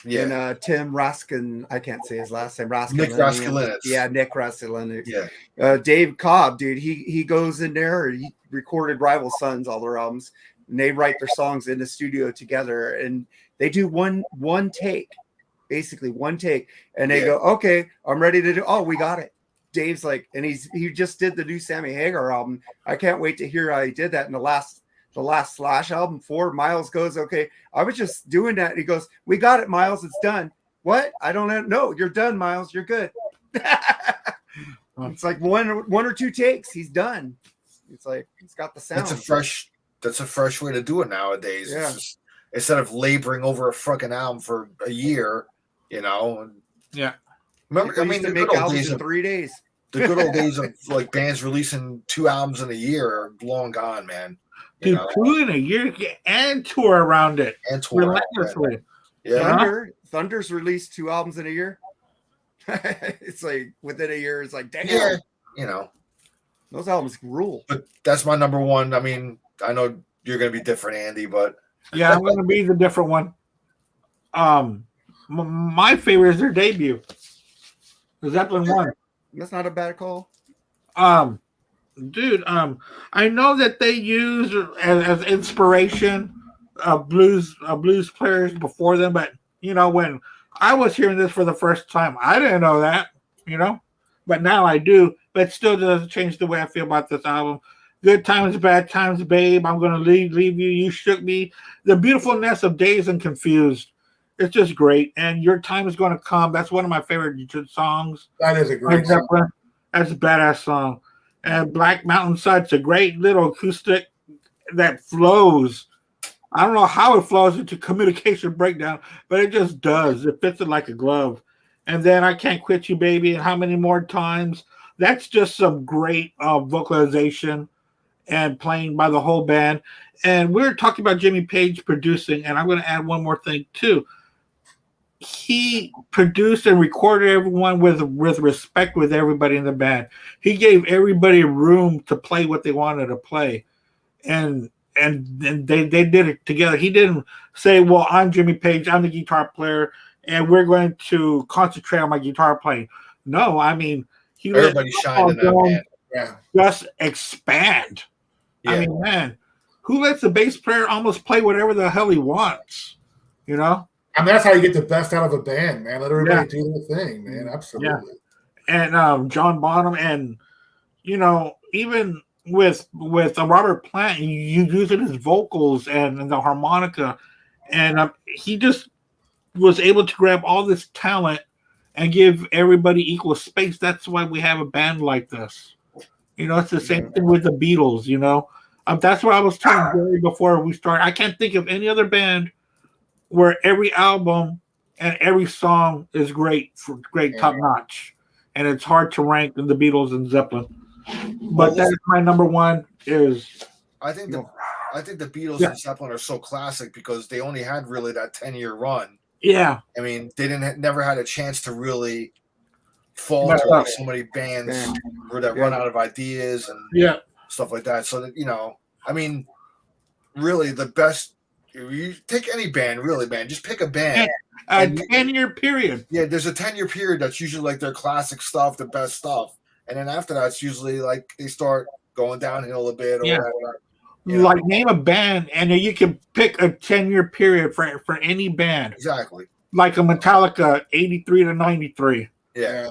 and Tim Raskin. I can't say his last name. Nick Raskulinecz. Yeah, Nick Raskulinecz. Yeah. Dave Cobb, dude, he goes in there. He recorded Rival Sons, all their albums, and they write their songs in the studio together, and they do one take, basically one take, and they go, "Okay, I'm ready to do." Oh, we got it. Dave's like, and he just did the new Sammy Hagar album. I can't wait to hear how he did that in the last Slash album. 4 Miles goes, "Okay, I was just doing that." And he goes, "We got it, Miles. It's done." What? I don't know. You're done, Miles. You're good. It's like one or 2 takes. He's done. It's like he's got the sound. That's a fresh way to do it nowadays. Yeah. Instead of laboring over a fucking album for a year, And, Yeah. Remember, Used to make albums in 3 days. The good old days of like bands releasing 2 albums in a year are long gone, man. Dude, 2 in a year and tour around it. And tour relentlessly. Yeah. Thunder's released 2 albums in a year. It's like within a year, it's like, damn. Yeah, those albums rule. But that's my number one. I mean, I know you're gonna be different, Andy, but yeah, I'm gonna be the different one. My favorite is their debut, the Zeppelin 1. That's not a bad call. Dude, I know that they use as inspiration blues players before them, but when I was hearing this for the first time, I didn't know that, but now I do. But it still doesn't change the way I feel about this album. Good times, bad times, babe. I'm gonna leave you. You shook me. The beautifulness of Dazed and Confused. It's just great. And Your Time Is Gonna Come. That's one of my favorite songs. That is a great song. That's a badass song. And Black Mountainside's a great little acoustic that flows. I don't know how it flows into Communication Breakdown, but it just does. It fits it like a glove. And then I Can't Quit You, Baby, and How Many More Times. That's just some great vocalization and playing by the whole band. And we're talking about Jimmy Page producing, and I'm going to add one more thing too. He produced and recorded everyone with respect with everybody in the band. He gave everybody room to play what they wanted to play, and they did it together. He didn't say, "Well, I'm Jimmy Page, I'm the guitar player, and we're going to concentrate on my guitar playing." No, I mean he everybody shined in that band. Yeah. Just expand. Yeah. I mean, man, who lets the bass player almost play whatever the hell he wants? I mean, that's how you get the best out of a band, man. Let everybody do their thing, man. Absolutely. Yeah. And John Bonham, and even with Robert Plant, you using his vocals and the harmonica, and he just was able to grab all this talent and give everybody equal space. That's why we have a band like this. It's the same thing with the Beatles. That's what I was telling Gary before we started. I can't think of any other band where every album and every song is great, top notch, and it's hard to rank than the Beatles and Zeppelin. But that's my number one. I think the Beatles and Zeppelin are so classic because they only had really that 10-year run. Yeah, I mean, they never had a chance to really fall to like so many bands that run out of ideas and stuff like that. So that I mean, really the best. You take any band, really, man. Just pick a band. A 10-year period. Yeah, there's a 10-year period that's usually like their classic stuff, the best stuff, and then after that, it's usually like they start going downhill a bit or whatever. Like name a band, and then you can pick a 10-year period for any band. Exactly. Like a Metallica, 83 to 93. Yeah.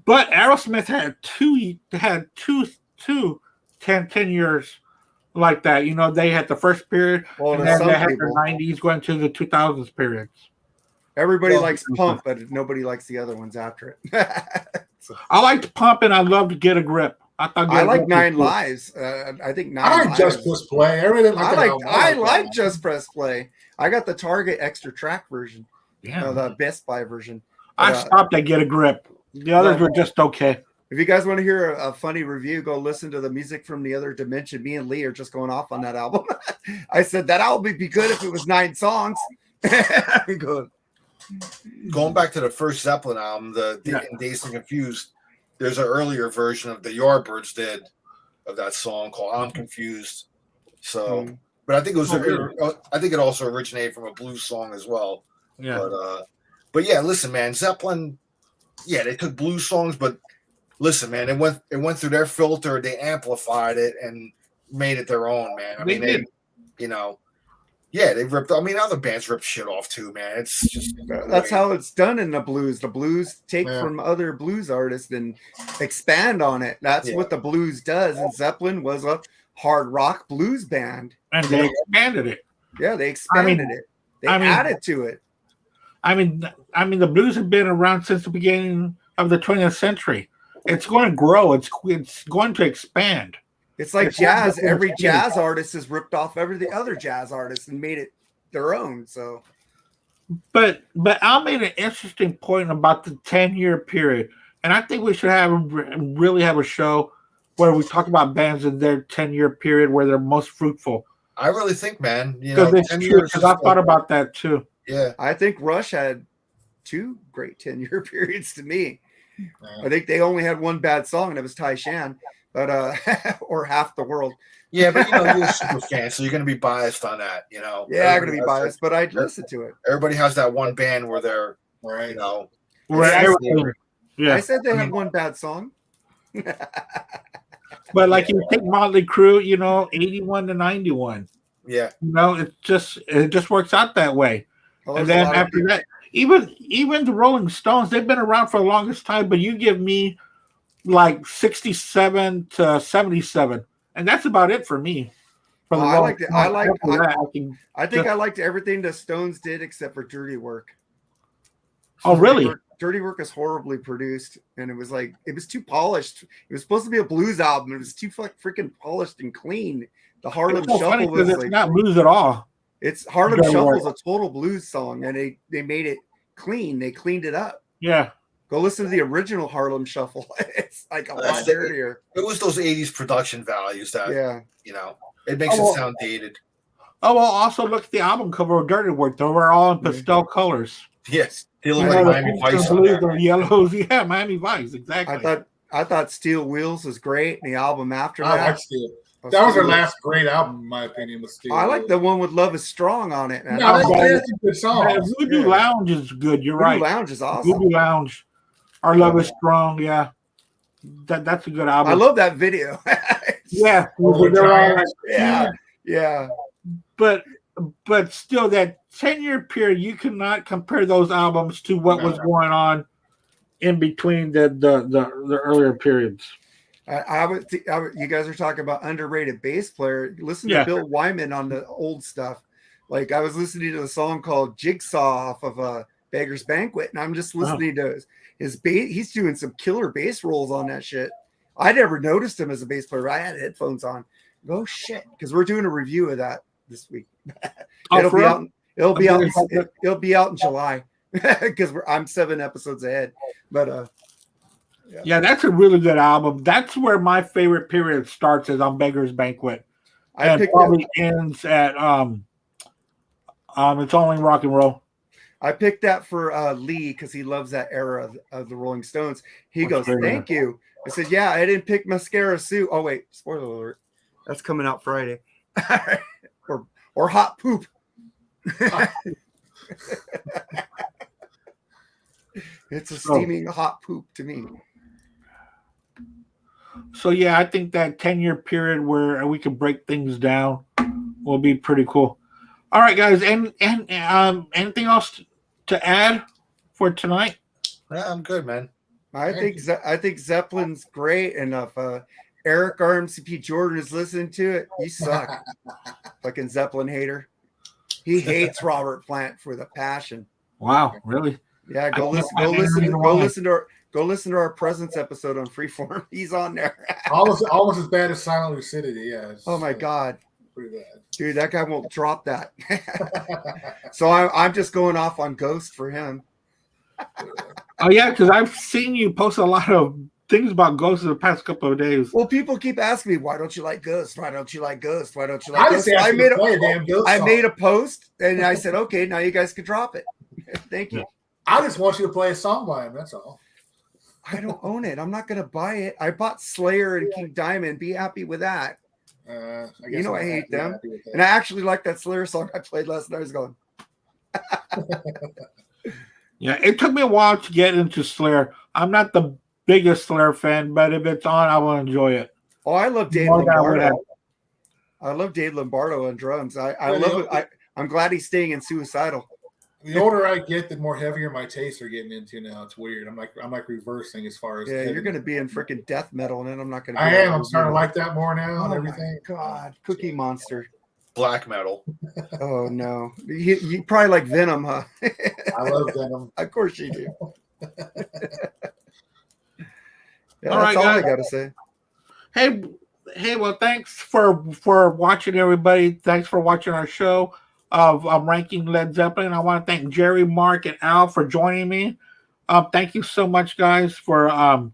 But Aerosmith had two to 10 years like that. You know, they had the first period, Well, and to then some they had people, the 90s going to the 2000s periods. everybody Well, likes Pump, but nobody likes the other ones after it. So, I liked Pump, and I loved Get a Grip. I thought I Get a like Grip was Nine cool. Lives. I think Nine I like Lives. Just Push Play. I really didn't like that album. I that like one. Just Press Play. I got the Target extra track version, Yeah, the Best Buy version. I But, stopped at Get a Grip. The others well, were just okay. if you guys want to hear a funny review, go listen to the Music from the Other Dimension. Me and Lee are just going off on that album. I said that album would be good if it was 9 songs. Good. Going back to the first Zeppelin album, the Dazed and Confused, there's an earlier version of the Yardbirds did of that song called "I'm Confused." So, but I think it was I think it also originated from a blues song as well. Yeah, But yeah, listen, man, Zeppelin, yeah, they took blues songs, but listen, man, it went through their filter, they amplified it and made it their own, man. I mean, did. you know, yeah, they ripped. I mean, other bands ripped shit off too, man. It's just That's how it's done in the blues. The blues take Yeah. from other blues artists and expand on it. That's what the blues does. And Zeppelin was a hard rock blues band. and they expanded it. Yeah, they expanded it. They added to it. I mean, the blues have been around since the beginning of the 20th century. It's going to grow. It's going to expand. It's like It's jazz. not Every just jazz artist has ripped off every the other jazz artists and made it their own. So, But Al made an interesting point about the 10-year period, and I think we should really have a show where we talk about bands in their 10-year period where they're most fruitful. I really think, man, you know, Because 10 it's true. years. Because I thought about that too. Yeah, I think Rush had 2 great 10-year periods to me. Yeah. I think they only had one bad song, and it was Tai Shan, but or Half the World. yeah, but you know, you're a super fan, so you're going to be biased on that, you know. Yeah, I'm gonna be Everybody has biased, but I'd listen to it. Everybody has that one band where they're, Right. you know, Where I everything- yeah. I said they had one bad song. But like you take Motley Crue, you know, 81 to 91. yeah. You know, it just works out that way. Oh, And there's a then lot of after that, even the Rolling Stones, they've been around for the longest time, but you give me like 67 to 77, and that's about it for me. For the I Rolling liked it. Stones. After that, I think I liked everything the Stones did except for Dirty Work. Oh, really? Dirty Work is horribly produced, and it was too polished. It was supposed to be a blues album. It was too freaking polished and clean. The Harlem It's so funny Shuffle was 'cause it's like not blues at all. it's Harlem Dirty Shuffle is Work. a total blues song, and they made it clean. They cleaned it up. Yeah. Go listen to the original Harlem Shuffle. It's like a lot That's- dirtier. It was those 80s production values that, Yeah. you know, it makes Oh, it sound dated. Oh, well, also look at the album cover of Dirty Work. They were all in pastel colors. Yes. They look You like know, the Miami pinks, Vice the on blues, there. the yellows. Yeah, Miami Vice, exactly. I thought Steel Wheels was great, and the album after I that. like Steel. That was their last great album, in my opinion. Was Steel. I like the one with Love Is Strong on it. No, that's a good song. Voodoo Yeah. Lounge is good. You're Voodoo right. Lounge is awesome. Voodoo Lounge. Our Love Is Strong. Yeah. That's a good album. I love that video. Yeah. Oh, They're all like- yeah. but still, that 10-year period, you cannot compare those albums to what was going on in between the earlier periods. You guys are talking about underrated bass player. Listen Yeah. to Bill Wyman on the old stuff. Like I was listening to a song called Jigsaw off of Beggar's Banquet, and I'm just listening to his bass. He's doing some killer bass rolls on that shit. I never noticed him as a bass player. I had headphones on. Oh shit! Because we're doing a review of that this week. It'll be out. It'll be out in July because I'm 7 episodes ahead. But yeah, that's a really good album. That's where my favorite period starts, is on Beggar's Banquet, and probably ends at It's Only Rock and Roll. I picked that for Lee because he loves that era of the Rolling Stones. He goes, "Thank you." I said, "Yeah, I didn't pick Mascara Sue." Oh wait, spoiler alert. That's coming out Friday. or Hot Poop. It's a steaming hot poop to me. So yeah, I think that 10-year period where we can break things down will be pretty cool. All right, guys, and anything else to add for tonight? Yeah, I'm good, man. I think Zeppelin's great enough. Eric RMCP Jordan is listening to it. You suck. Fucking Zeppelin hater. He hates Robert Plant for the passion. Wow, really? Yeah, go I listen. can't Go find listen. any Go why. listen to our. Go listen to our Presence episode on Freeform. He's on there. Almost as bad as Silent Lucidity. Yeah. Oh my god, Pretty bad. dude, that guy won't drop that. So I'm just going off on Ghost for him. Oh yeah, because I've seen you post a lot of things about Ghost in the past couple of days. Well, people keep asking me, why don't you like Ghost? Why don't you like Ghost? Why don't you I like just Ghost? asked you to play a damn Ghost song. I made a post and I said, okay, now you guys can drop it. Thank you. I just want you to play a song by him. That's all. I don't own it. I'm not going to buy it. I bought Slayer and King Diamond. Be happy with that. I You know I hate them. happy with that. And I actually like that Slayer song I played last night. I was going, Yeah, it took me a while to get into Slayer. I'm not the biggest Slayer fan, but if it's on, I will enjoy it. oh, I love Dave More than I would have. Lombardo. I love Dave Lombardo on drums. I Yeah, love it. I'm glad he's staying in Suicidal. The older I get, the more heavier my tastes are getting into now. It's weird. I'm like reversing as far as Yeah, heavy. you're going to be in freaking death metal, and then I'm not going to. I am. I'm starting to like that more now Oh and my everything. God, Cookie Monster. Black metal. Oh no, you probably like Venom, huh? I love Venom. Of course you do. Yeah, All that's right, all I guys. got to say. Hey, well, thanks for watching, everybody. Thanks for watching our show of ranking Led Zeppelin. I want to thank Jerry, Mark, and Al for joining me. Thank you so much, guys, for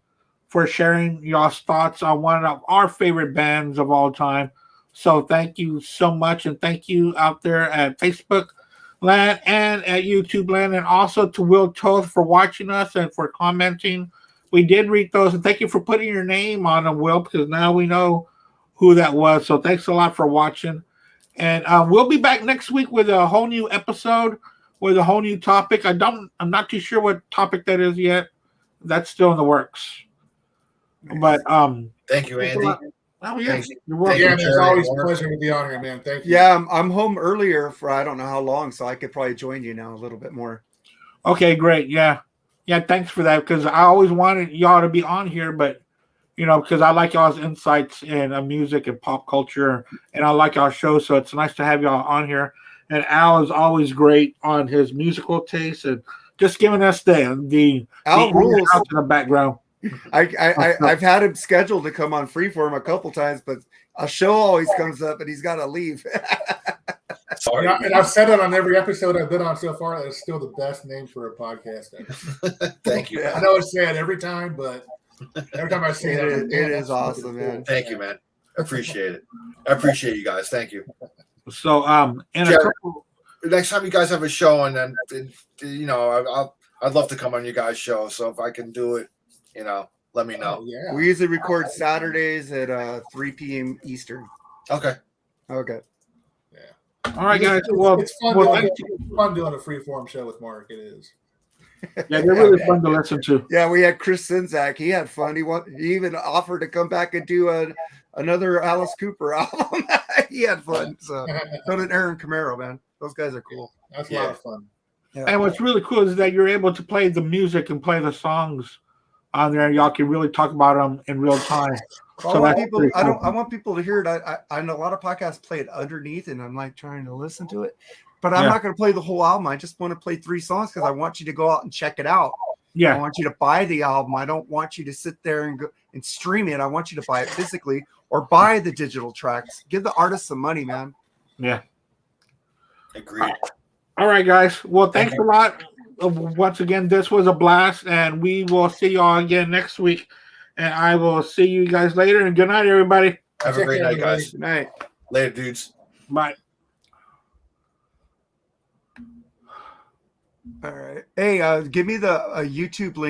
sharing y'all's thoughts on one of our favorite bands of all time. So thank you so much, and thank you out there at Facebook land and at YouTube land, and also to Will Toth for watching us and for commenting. We did read those, and thank you for putting your name on them, Will, because now we know who that was. So thanks a lot for watching. And we'll be back next week with a whole new episode with a whole new topic. I'm not too sure what topic that is yet. That's still in the works. But Thank you, Andy. oh yeah, Thanks. you're welcome. Yeah, Thank you, it's Jerry. always a pleasure to be on here, man. Thank you. Yeah, I'm home earlier for I don't know how long, so I could probably join you now a little bit more. Okay, great. Yeah. Thanks for that, because I always wanted y'all to be on here, but because I like y'all's insights in music and pop culture, and I like our show, so it's nice to have y'all on here. And Al is always great on his musical taste and just giving us the Al rules. out to the background. I've had him scheduled to come on Freeform a couple times, but a show always comes up and he's got to leave. Sorry. And I've said it on every episode I've been on so far. That it's still the best name for a podcast ever. Thank you. I know it's sad every time, but every time I say it, It is awesome, man. Thank you, man. I appreciate it. I appreciate you guys. Thank you. So and Jerry, a couple. next time you guys have a show, and then I'd love to come on your guys' show. So if I can do it, let me know. Oh, yeah. We usually record Saturdays at 3 p.m. Eastern. Okay. Okay. All right, guys. Well, it's fun, well, doing, thank you. it's fun doing a freeform show with Mark. It is. Yeah, they're really fun to listen to. Yeah, we had Chris Sinzak. He had fun. He even offered to come back and do another Alice Cooper album. He had fun. So did Aaron Camaro, man. Those guys are cool. That's a lot of fun. Yeah. And what's really cool is that you're able to play the music and play the songs on there. Y'all can really talk about them in real time. Well, So I, want that's people, pretty I cool. don't. I want people to hear it. I know a lot of podcasts play it underneath, and I'm like trying to listen to it, but I'm Yeah. not going to play the whole album. I just want to play 3 songs because I want you to go out and check it out. I Yeah, want you to buy the album. I don't want you to sit there and go and stream it. I want you to buy it physically or buy the digital tracks. Give the artist some money, man. yeah. Agreed. All right, guys. Well, thanks a lot. Once again, this was a blast, and we will see y'all again next week. And I will see you guys later. And good night, everybody. Have a great night, guys. Good night. Later, dudes. Bye. All right. Hey, give me the YouTube link.